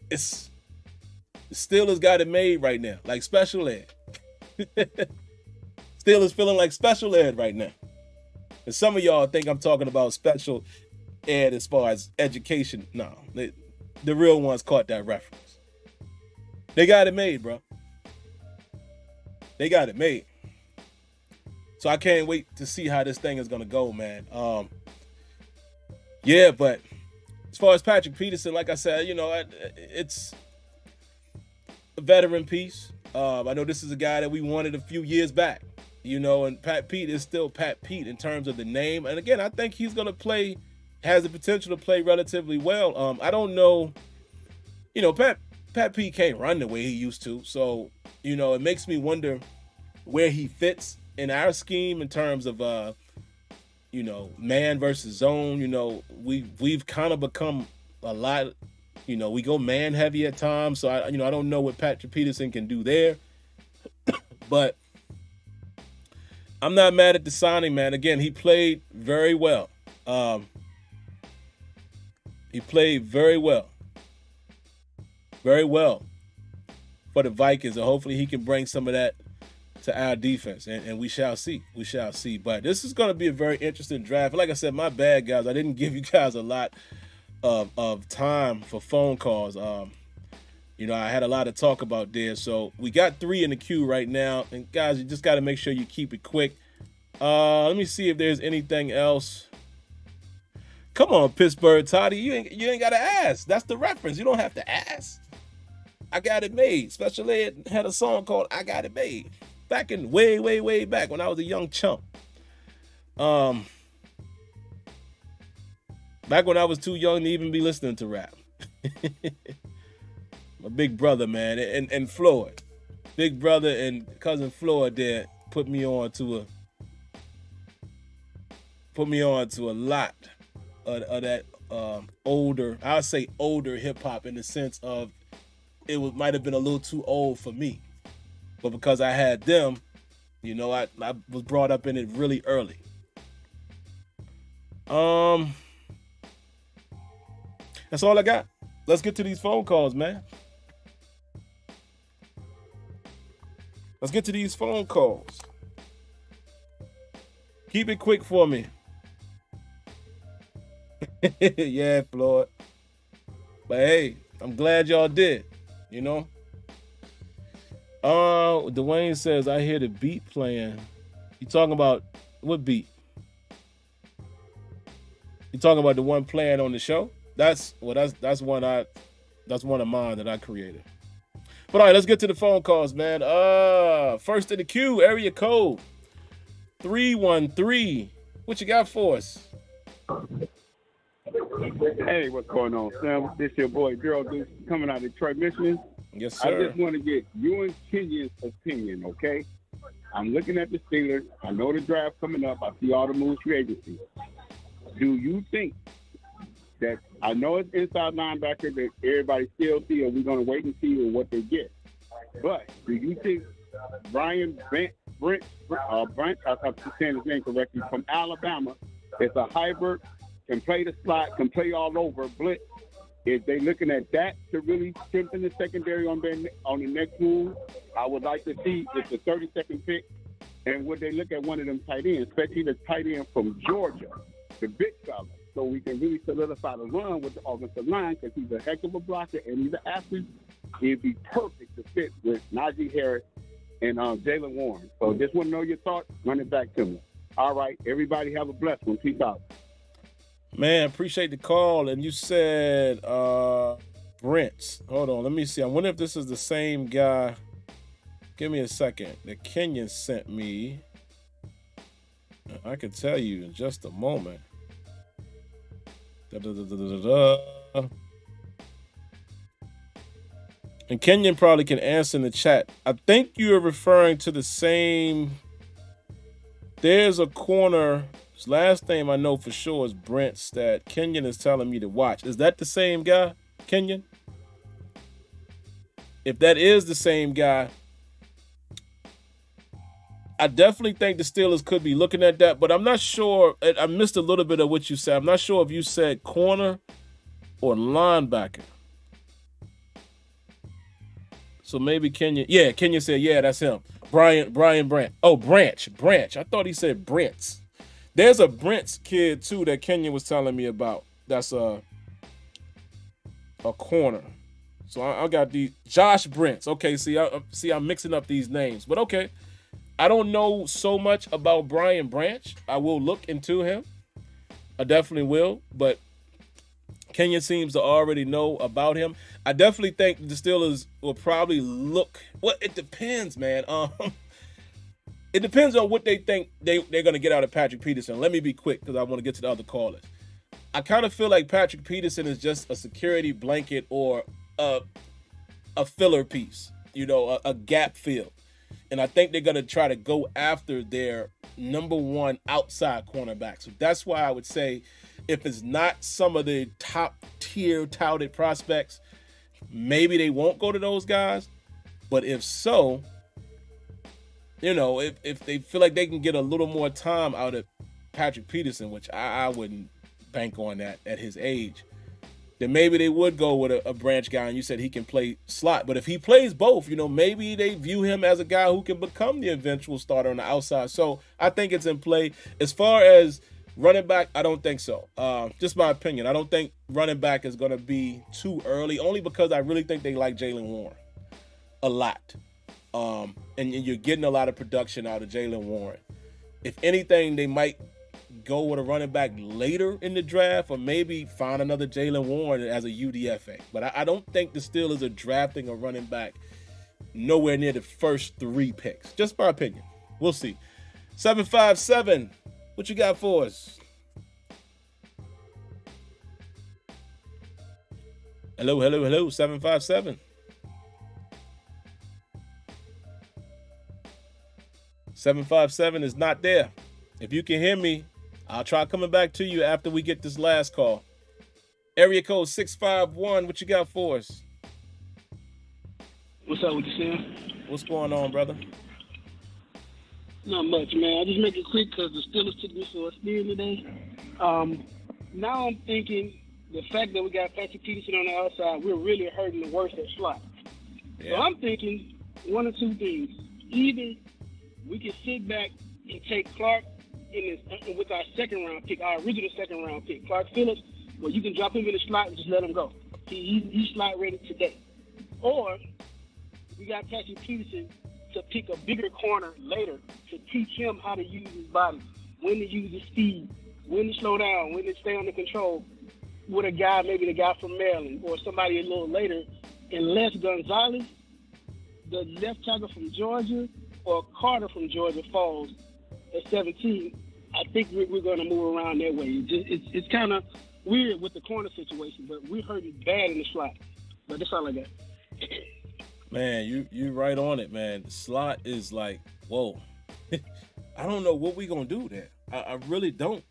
The Steelers got it made right now, like special ed. Steelers feeling like special ed right now. And some of y'all think I'm talking about special ed as far as education. No, the real ones caught that reference. They got it made, bro. They got it made. So I can't wait to see how this thing is going to go, man. But as far as Patrick Peterson, like I said, it's a veteran piece. I know this is a guy that we wanted a few years back, and Pat Pete is still Pat Pete in terms of the name. And again, I think he's going to has the potential to play relatively well. I don't know, Pat Pete can't run the way he used to. So, it makes me wonder where he fits in our scheme in terms of, man versus zone. We've kind of become a lot, we go man heavy at times. So, I don't know what Patrick Peterson can do there. But I'm not mad at the signing, man. Again, he played very well. He played very well for the Vikings, and hopefully he can bring some of that to our defense, and we shall see. We shall see. But this is going to be a very interesting draft. Like I said, my bad, guys. I didn't give you guys a lot of time for phone calls. You know, I had a lot to talk about there. So we got 3 in the queue right now. And guys, you just got to make sure you keep it quick. Let me see if there's anything else. Come on, Pittsburgh Toddy. You ain't got to ask. That's the reference. You don't have to ask. I Got It Made. Special Ed had a song called I Got It Made. Back in way back when I was a young chump. Back when I was too young to even be listening to rap. My big brother, man, and Floyd. Big brother and cousin Floyd there put me on to a lot of that older, I'll say older hip hop, in the sense of might have been a little too old for me. But because I had them, you know, I was brought up in it really early. That's all I got. Let's get to these phone calls, man. Let's get to these phone calls. Keep it quick for me. Yeah, Floyd. But hey, I'm glad y'all did, you know. Dwayne says, I hear the beat playing. You talking about what beat? You talking about the one playing on the show? That's one of mine that I created. But all right, let's get to the phone calls, man. First in the queue, area code 313. What you got for us? Hey, what's going on, Sam? This your boy Gerald Deuce coming out of Detroit, Michigan. Yes, sir. I just want to get you and Kenyon's opinion, okay? I'm looking at the Steelers. I know the draft coming up. I see all the moves free agency. Do you think that, I know it's inside linebacker that everybody still see, or we're going to wait and see what they get, but do you think Brian Brent, I'm saying his name correctly, from Alabama, is a hybrid, can play the slot, can play all over, blitz? If they looking at that to really strengthen the secondary on the next move, I would like to see it's the 32nd pick. And would they look at one of them tight ends, especially the tight end from Georgia, the big fella, so we can really solidify the run with the offensive line, because he's a heck of a blocker and he's an athlete. He'd be perfect to fit with Najee Harris and Jalen Warren. So just want to know your thoughts. Run it back to me. All right, everybody have a blessed one. Peace out. Man, appreciate the call. And you said Brent. Hold on, let me see. I wonder if this is the same guy. Give me a second. The Kenyon sent me. I can tell you in just a moment. And Kenyon probably can answer in the chat. I think you're referring to the same. There's a corner. His last name I know for sure is Brent that Kenyon is telling me to watch. Is that the same guy, Kenyon? If that is the same guy, I definitely think the Steelers could be looking at that, but I'm not sure. I missed a little bit of what you said. I'm not sure if you said corner or linebacker. So maybe Kenyon. Yeah, Kenyon said, yeah, that's him. Brian Branch. Oh, Branch. I thought he said Brents. There's a Brents kid, too, that Kenyon was telling me about. That's a corner. So I got these. Josh Brents. Okay, I'm mixing up these names. But okay. I don't know so much about Brian Branch. I will look into him. I definitely will. But Kenyon seems to already know about him. I definitely think the Steelers will probably look. Well, it depends, man. It depends on what they think they're going to get out of Patrick Peterson. Let me be quick because I want to get to the other callers. I kind of feel like Patrick Peterson is just a security blanket or a filler piece, a gap fill. And I think they're going to try to go after their number one outside cornerback. So that's why I would say if it's not some of the top tier touted prospects, maybe they won't go to those guys. But if so, if they feel like they can get a little more time out of Patrick Peterson, which I wouldn't bank on that at his age, then maybe they would go with a branch guy, and you said he can play slot. But if he plays both, maybe they view him as a guy who can become the eventual starter on the outside. So I think it's in play. As far as running back, I don't think so. Just my opinion. I don't think running back is going to be too early, only because I really think they like Jaylen Warren a lot. And you're getting a lot of production out of Jaylen Warren. If anything, they might go with a running back later in the draft, or maybe find another Jaylen Warren as a UDFA. But I don't think the Steelers are drafting a running back nowhere near the first 3 picks. Just my opinion. We'll see. 757, what you got for us? Hello, 757. 757 is not there. If you can hear me, I'll try coming back to you after we get this last call. Area code 651, what you got for us? What's up with you, Sam? What's going on, brother? Not much, man. I just make it quick because the Steelers took me for a spin today. Now I'm thinking the fact that we got Patrick Peterson on the outside, we're really hurting the worst at slot. Yeah. So I'm thinking one or two things. Either we can sit back and take Clark with our second-round pick, our original second-round pick, Clark Phillips, where you can drop him in the slot and just let him go. He's slot ready today. Or we got Patrick Peterson to pick a bigger corner later to teach him how to use his body, when to use his speed, when to slow down, when to stay under control, with a guy, maybe the guy from Maryland or somebody a little later, unless Gonzalez, the left tackle from Georgia, or Carter from Georgia falls at 17. I think we're going to move around that way. It's kind of weird with the corner situation, but we're hurting bad in the slot. But that's all I got. Man, you right on it, man. The slot is like, whoa. I don't know what we going to do there. I really don't.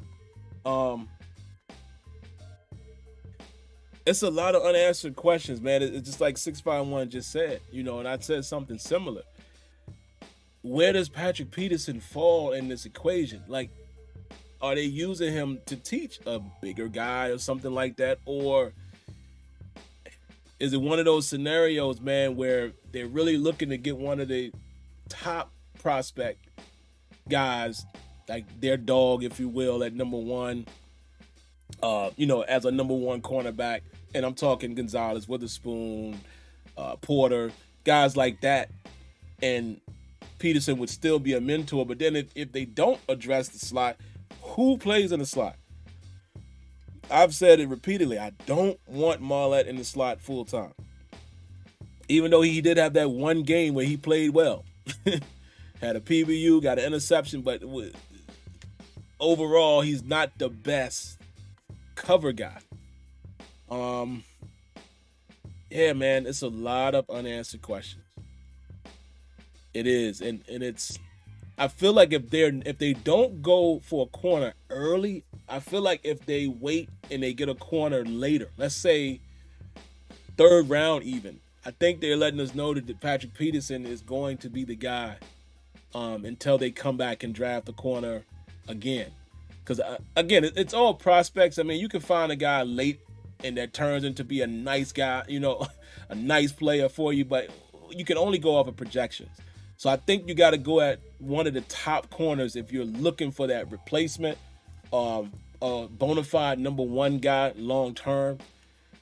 It's a lot of unanswered questions, man. It's just like 651 just said, and I said something similar. Where does Patrick Peterson fall in this equation? Like, are they using him to teach a bigger guy or something like that? Or is it one of those scenarios, man, where they're really looking to get one of the top prospect guys, like their dog, if you will, at number one, as a number one cornerback? And I'm talking Gonzalez, Witherspoon, Porter, guys like that. And Peterson would still be a mentor. But then if they don't address the slot, who plays in the slot? I've said it repeatedly. I don't want Marlette in the slot full time. Even though he did have that one game where he played well. Had a PBU, got an interception, but overall, he's not the best cover guy. Yeah, man, it's a lot of unanswered questions. It is, and it's. I feel like if they don't go for a corner early, I feel like if they wait and they get a corner later, let's say 3rd round even, I think they're letting us know that Patrick Peterson is going to be the guy until they come back and draft the corner again. Because again, it's all prospects. I mean, you can find a guy late and that turns into be a nice guy, a nice player for you, but you can only go off of projections. So I think you got to go at one of the top corners if you're looking for that replacement, a bona fide number one guy long term.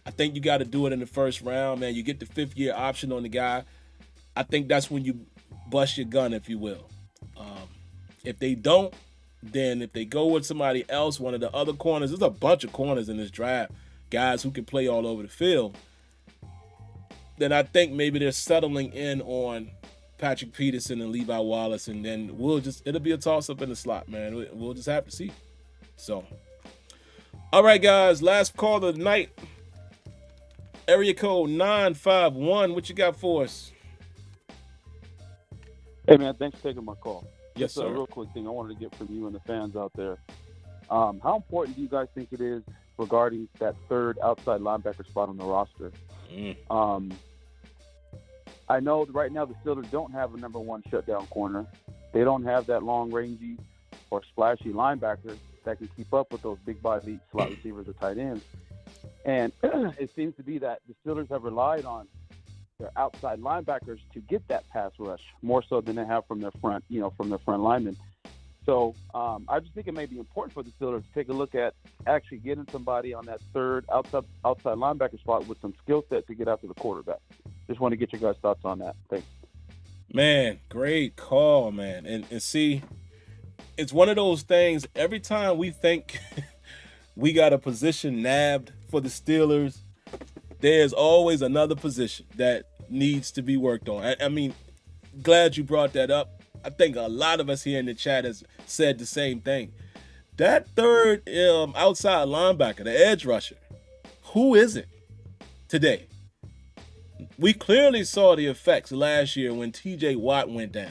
I think you got to do it in the 1st round, man. You get the 5th-year option on the guy. I think that's when you bust your gun, if you will. If they don't, then if they go with somebody else, one of the other corners, there's a bunch of corners in this draft, guys who can play all over the field, then I think maybe they're settling in on Patrick Peterson and Levi Wallace, and then it'll be a toss-up in the slot, man. We'll just have to see. So, all right, guys, last call of the night. Area code 951, what you got for us? Hey, man, thanks for taking my call. Yes, Just sir. a real quick thing I wanted to get from you and the fans out there. How important do you guys think it is regarding that 3rd outside linebacker spot on the roster? I know right now the Steelers don't have a number one shutdown corner. They don't have that long, rangy, or splashy linebacker that can keep up with those big body slot receivers or tight ends. And it seems to be that the Steelers have relied on their outside linebackers to get that pass rush more so than they have from their front, from their front linemen. So I just think it may be important for the Steelers to take a look at actually getting somebody on that third outside linebacker spot with some skill set to get after the quarterback. Just want to get your guys' thoughts on that. Thanks. Man, great call, man. And see, it's one of those things, every time we think we got a position nabbed for the Steelers, there's always another position that needs to be worked on. I mean, glad you brought that up. I think a lot of us here in the chat has said the same thing. That third outside linebacker, the edge rusher, who is it today? We clearly saw the effects last year when TJ Watt went down.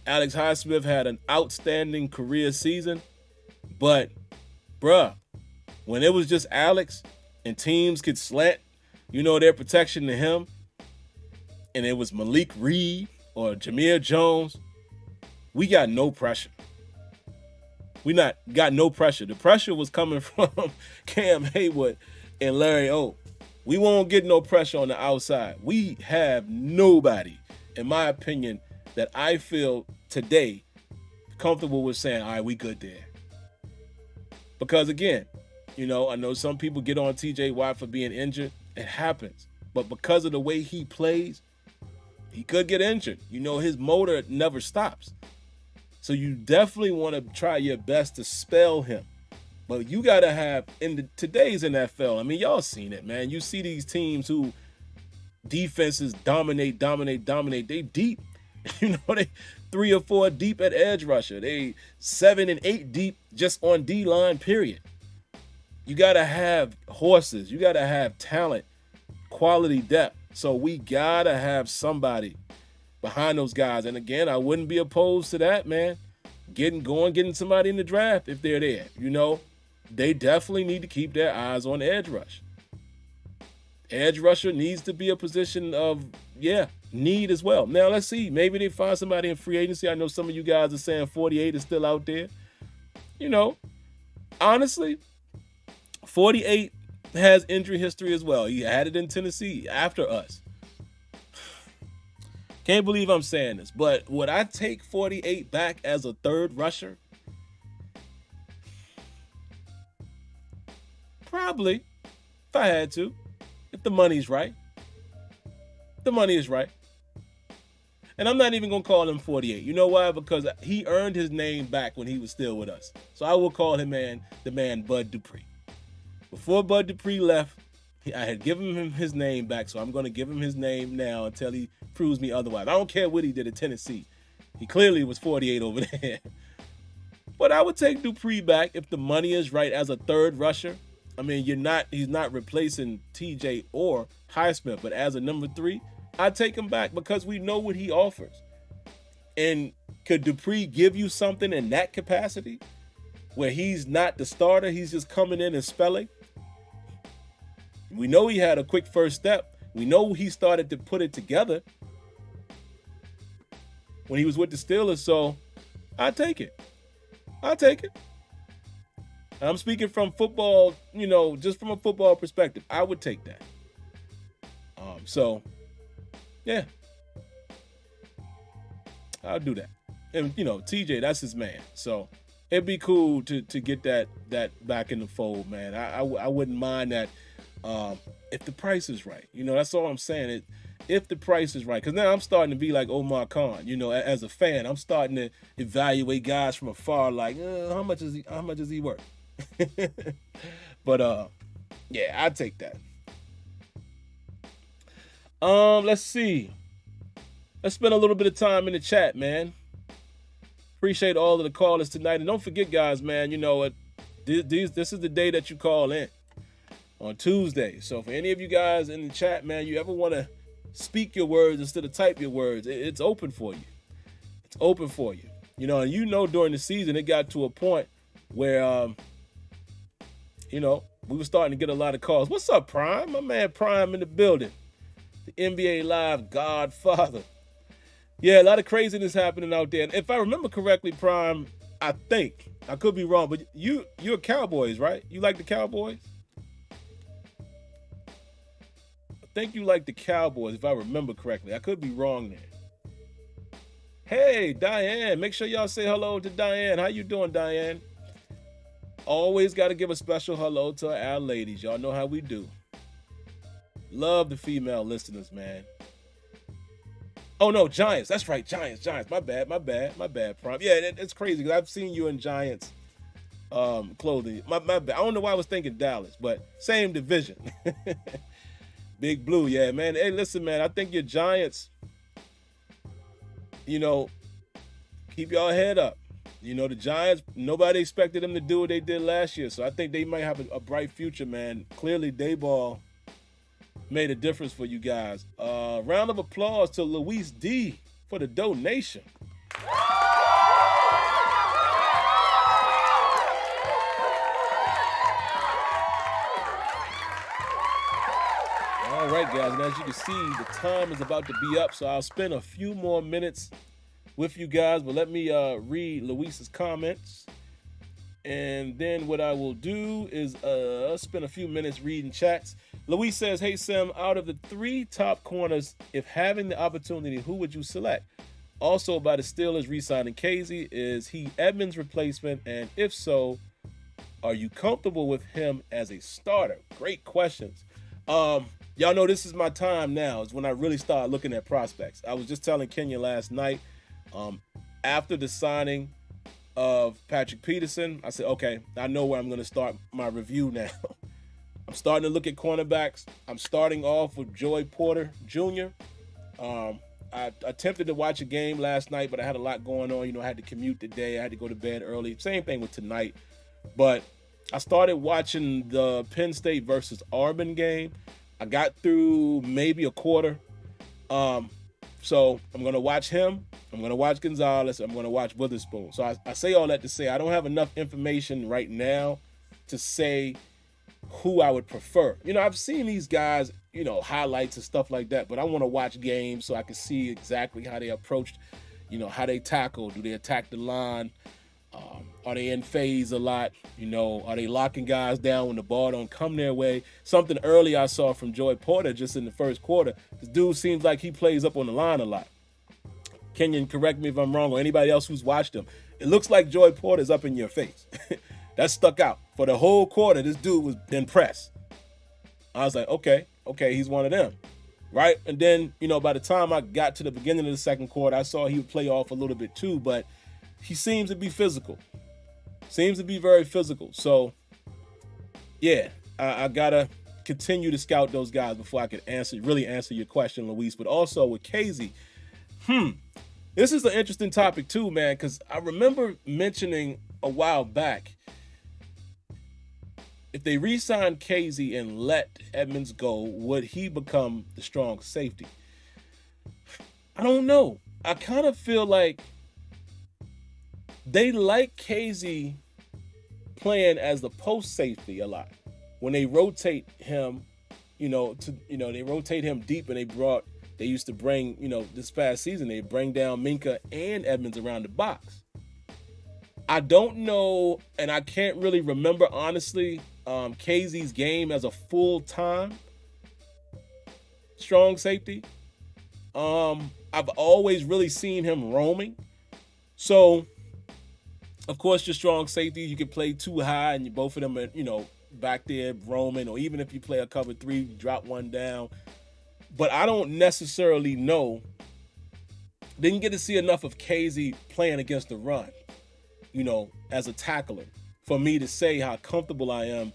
Alex Highsmith had an outstanding career season, but bruh, when it was just Alex and teams could slant, their protection to him, and it was Malik Reed or Jameer Jones, we got no pressure. Got no pressure. The pressure was coming from Cam Haywood and Larry O. We won't get no pressure on the outside. We have nobody, in my opinion, that I feel today comfortable with saying, all right, we good there. Because again, I know some people get on TJ Watt for being injured. It happens. But because of the way he plays, he could get injured. His motor never stops. So you definitely want to try your best to spell him. But you got to have, in today's NFL, I mean, y'all seen it, man. You see these teams who defenses dominate. They deep. They 3 or 4 deep at edge rusher. They 7 and 8 deep just on D-line, period. You got to have horses. You got to have talent, quality depth. So we got to have somebody behind those guys. And again, I wouldn't be opposed to that, man. Getting somebody in the draft if they're there. They definitely need to keep their eyes on edge rush. Edge rusher needs to be a position of, need as well. Now, let's see. Maybe they find somebody in free agency. I know some of you guys are saying 48 is still out there. Honestly, 48 has injury history as well. He had it in Tennessee after us. Can't believe I'm saying this, but would I take 48 back as a third rusher? Probably, if I had to, if the money's right. The money is right. And I'm not even going to call him 48. You know why? Because he earned his name back when he was still with us. So I will call him the man Bud Dupree. Before Bud Dupree left, I had given him his name back, so I'm going to give him his name now until he proves me otherwise. I don't care what he did at Tennessee. He clearly was 48 over there. But I would take Dupree back if the money is right as a third rusher. I mean, he's not replacing TJ or Highsmith, but as a number 3, I'd take him back because we know what he offers. And could Dupree give you something in that capacity where he's not the starter, he's just coming in and spelling? We know he had a quick first step. We know he started to put it together when he was with the Steelers, so I'd take it. I'm speaking from football, just from a football perspective. I would take that. So, yeah. I'll do that. And, TJ, that's his man. So, it'd be cool to get that back in the fold, man. I wouldn't mind that if the price is right. That's all I'm saying. If the price is right. Because now I'm starting to be like Omar Khan. As a fan, I'm starting to evaluate guys from afar like, how much is he worth? But I'd take that. Let's see. Let's spend a little bit of time in the chat, man. Appreciate all of the callers tonight. And don't forget, guys, man, this is the day that you call in on Tuesday. So for any of you guys in the chat, man, you ever want to speak your words instead of type your words, it's open for you. It's open for you. And during the season, it got to a point where, we were starting to get a lot of calls. What's up, Prime? My man Prime in the building. The NBA Live Godfather. Yeah, a lot of craziness happening out there. And if I remember correctly, Prime, I think I could be wrong, but you're Cowboys, right? You like the Cowboys? I think you like the Cowboys, if I remember correctly. I could be wrong there. Hey, Diane, make sure y'all say hello to Diane. How you doing, Diane? Always got to give a special hello to our ladies. Y'all know how we do. Love the female listeners, man. Oh, no, Giants. That's right, Giants. My bad, Prime. Yeah, it's crazy because I've seen you in Giants clothing. My bad. I don't know why I was thinking Dallas, but same division. Big Blue, yeah, man. Hey, listen, man, I think your Giants, keep y'all head up. The Giants, nobody expected them to do what they did last year, so I think they might have a bright future, man. Clearly, Dayball made a difference for you guys. Round of applause to Luis D for the donation. All right, guys, and as you can see, the time is about to be up, so I'll spend a few more minutes with you guys, but let me read Luis's comments. And then what I will do is spend a few minutes reading chats. Luis says, hey, Sim, out of the 3 top corners, if having the opportunity, who would you select? Also, by the Steelers re-signing Casey, is he Edmunds' replacement? And if so, are you comfortable with him as a starter? Great questions. Y'all know this is my time now. Is when I really start looking at prospects. I was just telling Kenya last night, after the signing of Patrick Peterson, I said, okay, I know where I'm going to start my review now. I'm starting to look at cornerbacks. I'm starting off with Joey Porter Jr. I attempted to watch a game last night, but I had a lot going on. I had to commute today. I had to go to bed early. Same thing with tonight. But I started watching the Penn State versus Auburn game. I got through maybe a quarter. So I'm going to watch him. I'm going to watch Gonzalez. I'm going to watch Witherspoon. So I say all that to say I don't have enough information right now to say who I would prefer. I've seen these guys, highlights and stuff like that, but I want to watch games so I can see exactly how they approached, how they tackle. Do they attack the line? Are they in phase a lot? Are they locking guys down when the ball don't come their way? Something early I saw from Joey Porter just in the first quarter. This dude seems like he plays up on the line a lot. Kenyon, correct me if I'm wrong, or anybody else who's watched him. It looks like Joey Porter's up in your face. That stuck out. For the whole quarter, this dude was in press. I was like, okay, he's one of them. Right? And then, by the time I got to the beginning of the second quarter, I saw he would play off a little bit too, but he seems to be physical. Seems to be very physical. So, yeah, I got to continue to scout those guys before I can really answer your question, Luis. But also with Casey, this is an interesting topic too, man, because I remember mentioning a while back, if they re-sign Casey and let Edmunds go, would he become the strong safety? I don't know. I kind of feel like they like Casey playing as the post safety a lot. When they rotate him, they rotate him deep, and they used to bring, this past season, they bring down Minka and Edmunds around the box. I don't know, and I can't really remember, honestly, Casey's game as a full-time strong safety. I've always really seen him roaming. So, of course, your strong safety, you can play too high, and both of them are, back there roaming, or even if you play a cover 3, you drop one down. But I don't necessarily know. Didn't get to see enough of Casey playing against the run, as a tackler, for me to say how comfortable I am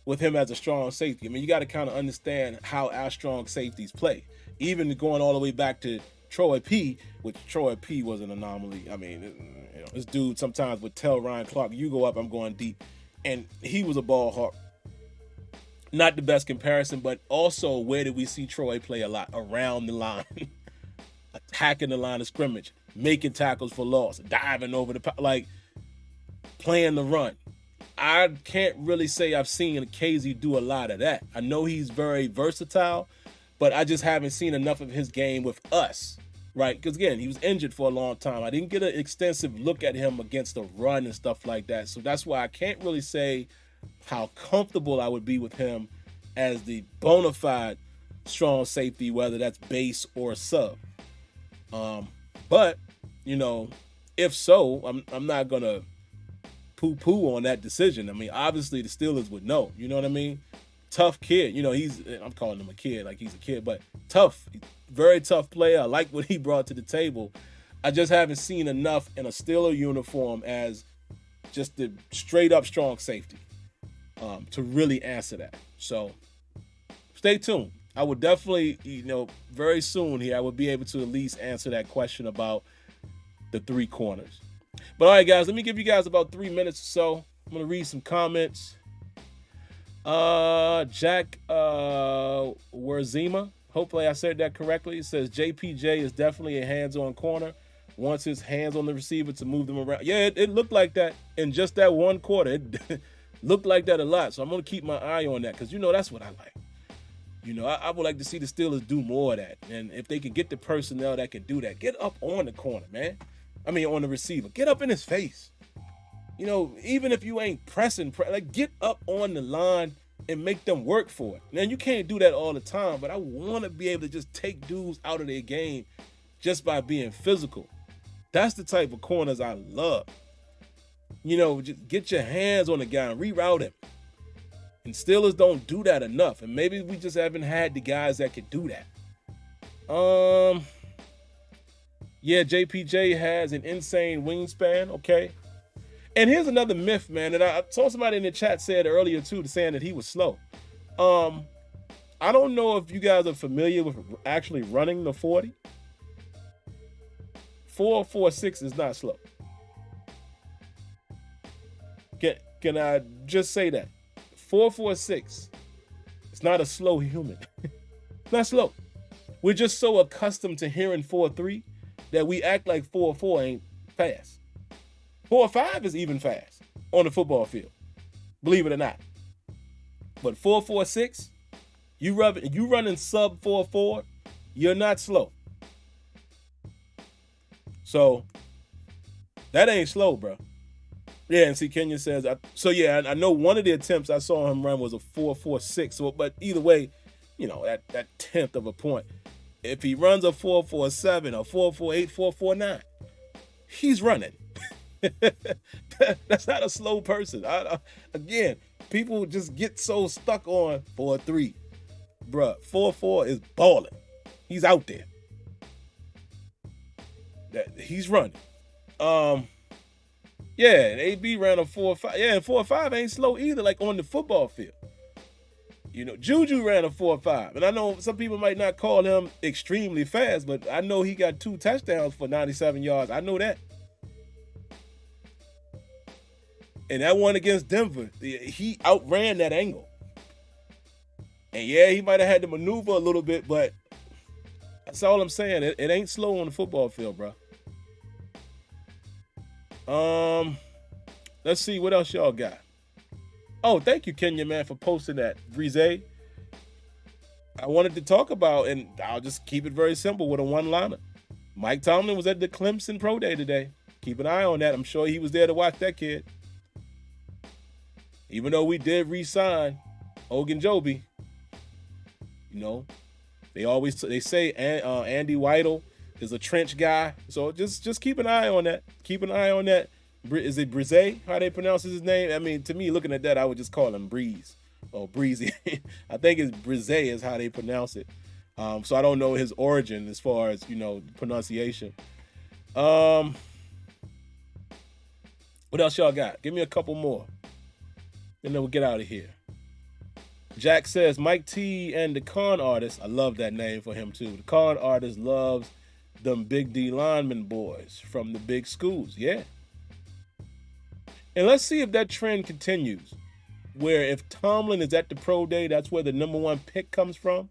with him as a strong safety. I mean, you got to kind of understand how our strong safeties play. Even going all the way back to Troy P., which Troy P. was an anomaly. I mean, this dude sometimes would tell Ryan Clark, you go up, I'm going deep. And he was a ball hawk. Not the best comparison, but also where did we see Troy play a lot? Around the line. Attacking the line of scrimmage. Making tackles for loss. Diving over playing the run. I can't really say I've seen Casey do a lot of that. I know he's very versatile, but I just haven't seen enough of his game with us, right? Because again, he was injured for a long time. I didn't get an extensive look at him against the run and stuff like that. So that's why I can't really say how comfortable I would be with him as the bona fide strong safety, whether that's base or sub. But, you know, if so, I'm not going to poo-poo on that decision. I mean, obviously the Steelers would know, you know what I mean? Tough kid. You know, I'm calling him a kid like he's a kid, but tough, very tough player. I like what he brought to the table. I just haven't seen enough in a Steeler uniform as just the straight up strong safety to really answer that. So stay tuned. I would definitely, you know, very soon here, I would be able to at least answer that question about the three corners. But all right, guys, let me give you guys about 3 minutes or so. I'm going to read some comments. Jack Werzima, hopefully I said that correctly. It says JPJ is definitely a hands-on corner. Wants his hands on the receiver to move them around. Yeah, it looked like that in just that one quarter. It looked like that a lot. So I'm going to keep my eye on that because, you know, that's what I like. You know, I would like to see the Steelers do more of that. And if they can get the personnel that can do that, get up on the corner, man. I mean, on the receiver. Get up in his face. You know, even if you ain't pressing, like get up on the line and make them work for it. Now, you can't do that all the time, but I want to be able to just take dudes out of their game just by being physical. That's the type of corners I love. You know, just get your hands on the guy and reroute him. And Steelers don't do that enough. And maybe we just haven't had the guys that can do that. Yeah, JPJ has an insane wingspan. Okay. And here's another myth, man, that I saw somebody in the chat said earlier, too, saying that he was slow. I don't know if you guys are familiar with actually running the 40. 4.46 is not slow. Can I just say that? 4.46. It's not a slow human. It's not slow. We're just so accustomed to hearing 4.3 that we act like 4.4 ain't fast. 4.5 is even fast on the football field, believe it or not. But 4.46, you running sub 4.4, you're not slow. So that ain't slow, bro. Yeah, and see, Kenya says, I know one of the attempts I saw him run was a 4.46. So, but either way, you know, that tenth of a point. If he runs a 4.47 or 4.48, 4.49, he's running. That's not a slow person. Again, people just get so stuck on 4.3. Bruh, 4.4 is balling. He's out there. He's running. Yeah, and AB ran a 4.5. Yeah, and 4.5 ain't slow either, like on the football field. You know, Juju ran a 4.5. And I know some people might not call him extremely fast, but I know he got 2 touchdowns for 97 yards. I know that. And that one against Denver, he outran that angle. And yeah, he might have had to maneuver a little bit, but that's all I'm saying. It ain't slow on the football field, bro. Let's see what else y'all got. Oh, thank you, Kenya, man, for posting that. Brise, I wanted to talk about, and I'll just keep it very simple with a one-liner. Mike Tomlin was at the Clemson Pro Day today. Keep an eye on that. I'm sure he was there to watch that kid. Even though we did re-sign Ogunjobi, you know, they say Andy Weidel is a trench guy. So just keep an eye on that. Keep an eye on that. Is it Brise? How they pronounce his name? I mean, to me, looking at that, I would just call him Breeze or Breezy. I think it's Brise is how they pronounce it. So I don't know his origin as far as, you know, pronunciation. What else y'all got? Give me a couple more. And then we'll get out of here. Jack says, Mike T and the con artist. I love that name for him, too. The con artist loves them big D lineman boys from the big schools. Yeah. And let's see if that trend continues, where if Tomlin is at the pro day, that's where the number 1 pick comes from.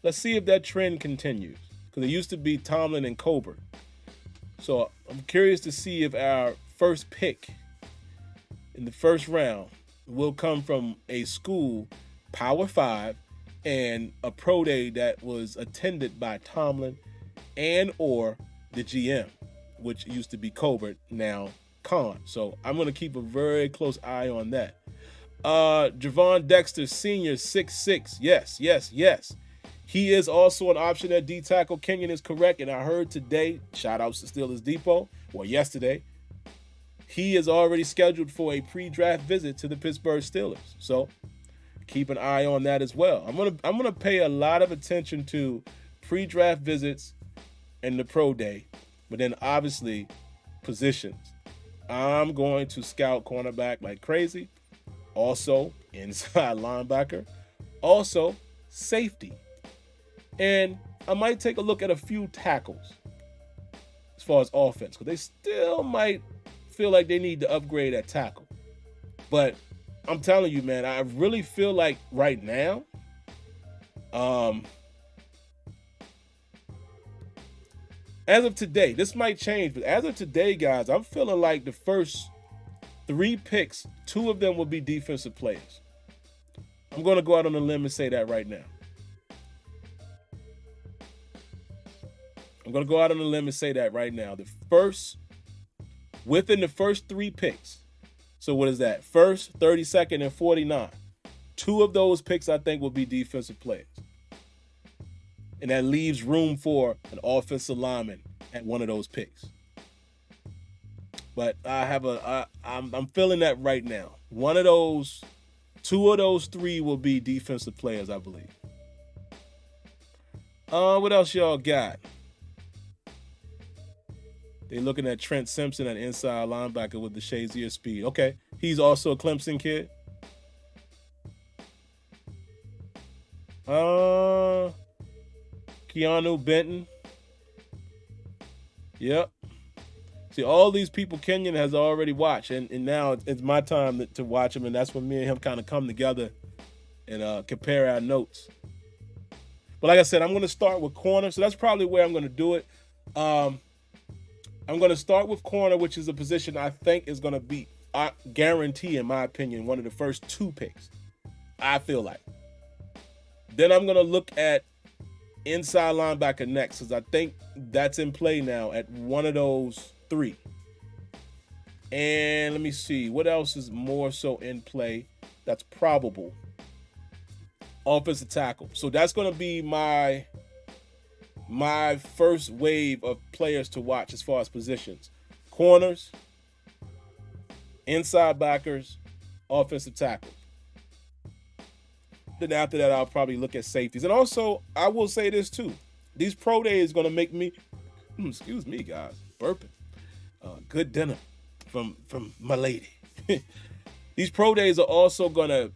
Let's see if that trend continues, because it used to be Tomlin and Colbert. So I'm curious to see if our first pick in the first round will come from a school, Power 5, and a pro day that was attended by Tomlin and or the GM, which used to be Colbert, now Khan. So I'm going to keep a very close eye on that. Javon Dexter Sr., 6'6". Yes. He is also an option at D tackle. Kenyon is correct. And I heard today, shout outs to Steelers Depot, or yesterday, he is already scheduled for a pre-draft visit to the Pittsburgh Steelers. So keep an eye on that as well. I'm gonna pay a lot of attention to pre-draft visits and the pro day, but then obviously positions. I'm going to scout cornerback like crazy. Also inside linebacker. Also safety. And I might take a look at a few tackles as far as offense, because they still might feel like they need to upgrade at tackle. But I'm telling you, man, I really feel like right now, as of today, this might change, but as of today, guys, I'm feeling like the first 3 picks, 2 of them will be defensive players. I'm going to go out on a limb and say that right now. Within the first 3 picks. So what is that? First, 32nd, and 49. 2 of those picks I think will be defensive players. And that leaves room for an offensive lineman at one of those picks. But I'm feeling that right now. 2 of those 3 will be defensive players, I believe. What else y'all got? They're looking at Trent Simpson at inside linebacker with the Shazier speed. Okay, he's also a Clemson kid. Keanu Benton. Yep. See, all these people Kenyon has already watched, and now it's my time to watch him, and that's when me and him kind of come together and compare our notes. But like I said, I'm going to start with corner, so that's probably where I'm going to do it. I'm going to start with corner, which is a position I think is going to be, I guarantee, in my opinion, one of the first 2 picks, I feel like. Then I'm going to look at inside linebacker next, because I think that's in play now at one of those 3. And let me see, what else is more so in play that's probable? Offensive tackle. So that's going to be my first wave of players to watch as far as positions. Corners, inside backers, offensive tackles. Then after that, I'll probably look at safeties. And also, I will say this too. These pro days going to make me, excuse me, guys, burping. Good dinner from my lady. These pro days are also going to,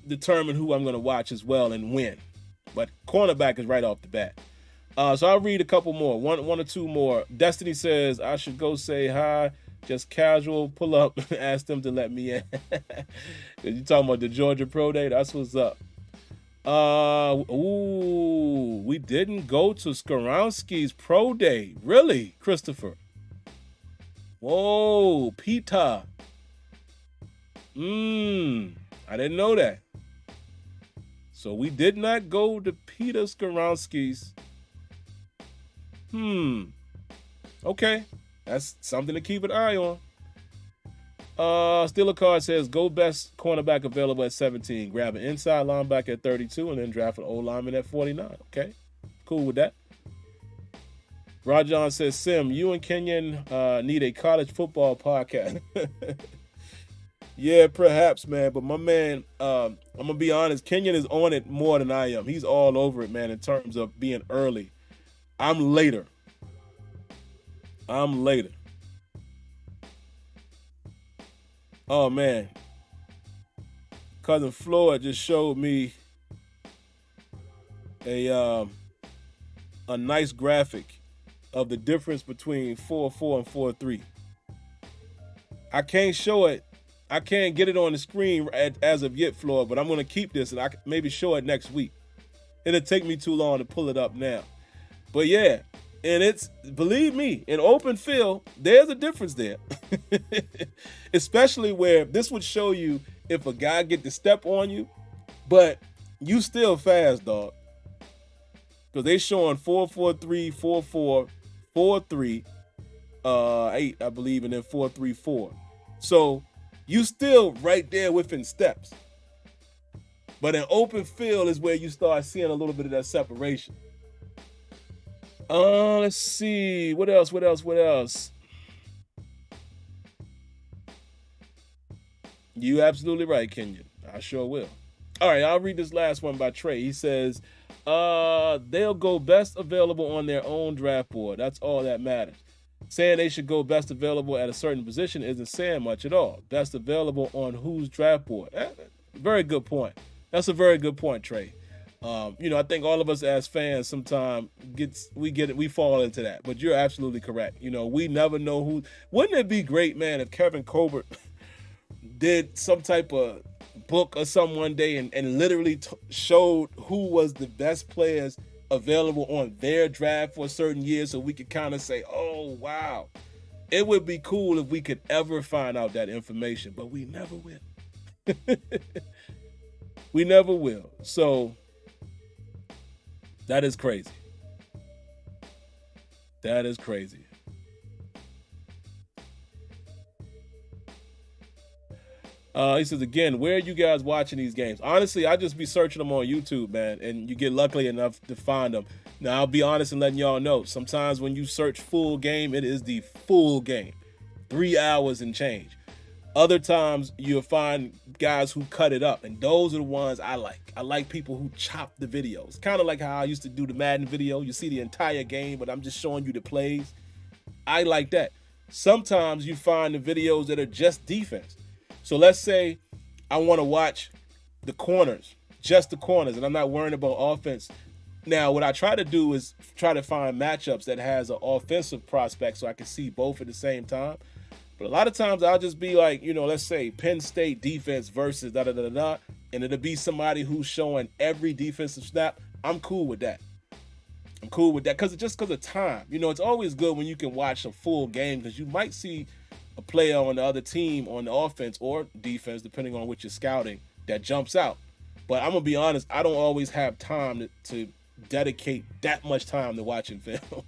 determine who I'm going to watch as well and when. But cornerback is right off the bat. So I'll read a couple more. One or 2 more. Destiny says, I should go say hi. Just casual. Pull up and ask them to let me in. You talking about the Georgia Pro Day? That's what's up. We didn't go to Skoronski's Pro Day. Really, Christopher? Whoa, Peter. I didn't know that. So we did not go to Peter Skoronski's. Okay. That's something to keep an eye on. Steeler Card says, go best cornerback available at 17. Grab an inside linebacker at 32 and then draft an old lineman at 49. Okay. Cool with that. Rajon says, Sim, you and Kenyon need a college football podcast. Yeah, perhaps, man. But my man, I'm going to be honest, Kenyon is on it more than I am. He's all over it, man, in terms of being early. I'm later. Oh, man. Cousin Floyd just showed me a nice graphic of the difference between 4-4 and 4-3. I can't show it. I can't get it on the screen as of yet, Floyd, but I'm going to keep this and I can maybe show it next week. It'll take me too long to pull it up now. But yeah, and it's, believe me, in open field, there's a difference there. Especially where this would show you if a guy get to step on you, but you still fast, dog. because they showing 4-4-3, 4-4, 4-3, 8, I believe, and then 4-3-4. So you still right there within steps. But in open field is where you start seeing a little bit of that separation. Let's see. What else? You absolutely right, Kenyon. I sure will. All right, I'll read this last one by Trey. He says, they'll go best available on their own draft board. That's all that matters. Saying they should go best available at a certain position isn't saying much at all. Best available on whose draft board? Very good point. That's a very good point, Trey. I think all of us as fans sometimes we fall into that. But you're absolutely correct. We never know who. Wouldn't it be great, man, if Kevin Colbert did some type of book or something one day and literally showed who was the best players available on their draft for a certain year, so we could kind of say, oh, wow. It would be cool if we could ever find out that information, but we never will. We never will. So that is crazy. That is crazy. He says, again, where are you guys watching these games? Honestly, I just be searching them on YouTube, man, and you get lucky enough to find them. Now, I'll be honest and letting y'all know, sometimes when you search full game, it is the full game, 3 hours and change. Other times, you'll find guys who cut it up, and those are the ones I like. I like people who chop the videos, kind of like how I used to do the Madden video. You see the entire game, but I'm just showing you the plays. I like that. Sometimes you find the videos that are just defense. So let's say I want to watch the corners, just the corners, and I'm not worrying about offense. Now, what I try to do is try to find matchups that has an offensive prospect so I can see both at the same time. But a lot of times I'll just be like, let's say Penn State defense versus da-da-da-da-da, and it'll be somebody who's showing every defensive snap. I'm cool with that. Because of time. It's always good when you can watch a full game because you might see a player on the other team on the offense or defense, depending on what you're scouting, that jumps out. But I'm going to be honest, I don't always have time to dedicate that much time to watching film,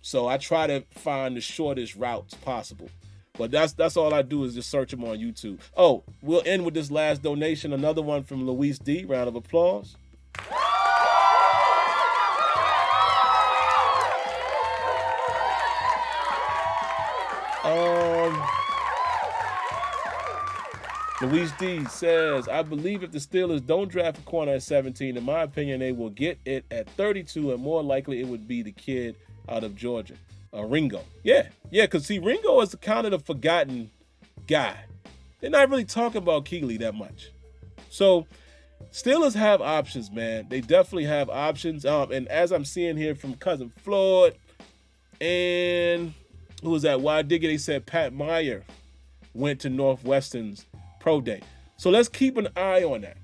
So I try to find the shortest routes possible. But that's all I do is just search them on YouTube. Oh, we'll end with this last donation. Another one from Luis D. Round of applause. Luis D says, I believe if the Steelers don't draft a corner at 17, in my opinion, they will get it at 32, and more likely it would be the kid out of Georgia, Ringo. Yeah, because see, Ringo is kind of the forgotten guy. They're not really talking about Keeley that much. So Steelers have options, man. They definitely have options. And as I'm seeing here from Cousin Floyd and who was that? Why Digger? They said Pat Meyer went to Northwestern's Pro Day. So let's keep an eye on that.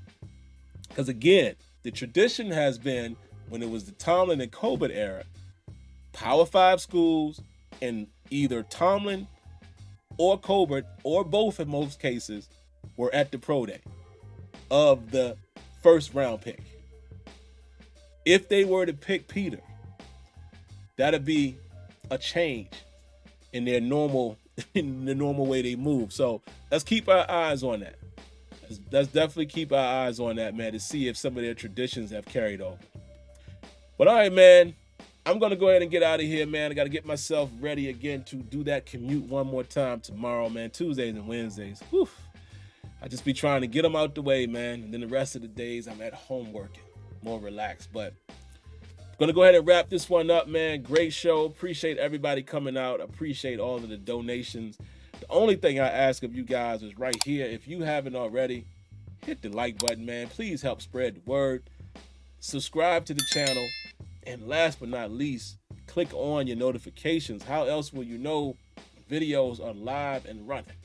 Because again, the tradition has been when it was the Tomlin and Colbert era, Power 5 schools and either Tomlin or Colbert or both in most cases were at the Pro Day of the first round pick. If they were to pick Peter, that'd be a change in their normal way they move. So let's keep our eyes on that. Let's definitely keep our eyes on that, man, to see if some of their traditions have carried over. But all right, man, I'm going to go ahead and get out of here, man. I got to get myself ready again to do that commute one more time tomorrow, man. Tuesdays and Wednesdays. Whew. I just be trying to get them out the way, man. And then the rest of the days I'm at home working, more relaxed. But I'm going to go ahead and wrap this one up, man. Great show. Appreciate everybody coming out. Appreciate all of the donations. The only thing I ask of you guys is right here. If you haven't already, hit the like button, man. Please help spread the word. Subscribe to the channel. And last but not least, click on your notifications. How else will you know videos are live and running?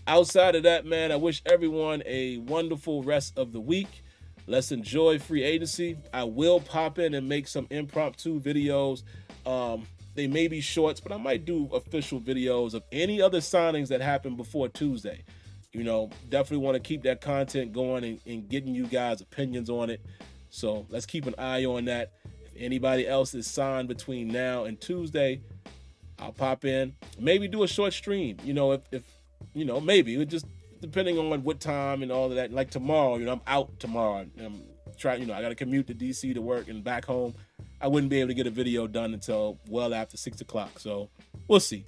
Outside of that, man, I wish everyone a wonderful rest of the week. Let's enjoy free agency. I will pop in and make some impromptu videos. They may be shorts, but I might do official videos of any other signings that happen before Tuesday. Definitely want to keep that content going and getting you guys opinions on it. So let's keep an eye on that. If anybody else is signed between now and Tuesday, I'll pop in, maybe do a short stream. If maybe it just depending on what time and all of that. Like tomorrow, I'm out tomorrow. I'm trying, I got to commute to DC to work and back home. I wouldn't be able to get a video done until well after 6 o'clock. So we'll see.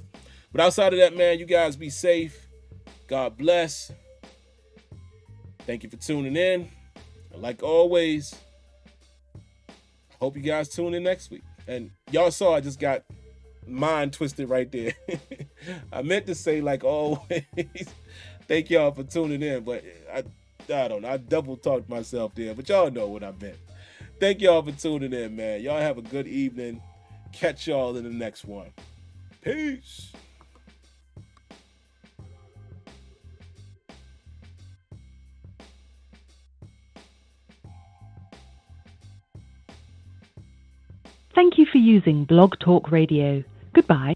But outside of that, man, you guys be safe. God bless. Thank you for tuning in. And like always, hope you guys tune in next week. And y'all saw I just got mind twisted right there. I meant to say like always, thank y'all for tuning in, but I don't know. I double talked myself there, but y'all know what I meant. Thank y'all for tuning in, man. Y'all have a good evening. Catch y'all in the next one. Peace. Thank you for using Blog Talk Radio. Goodbye.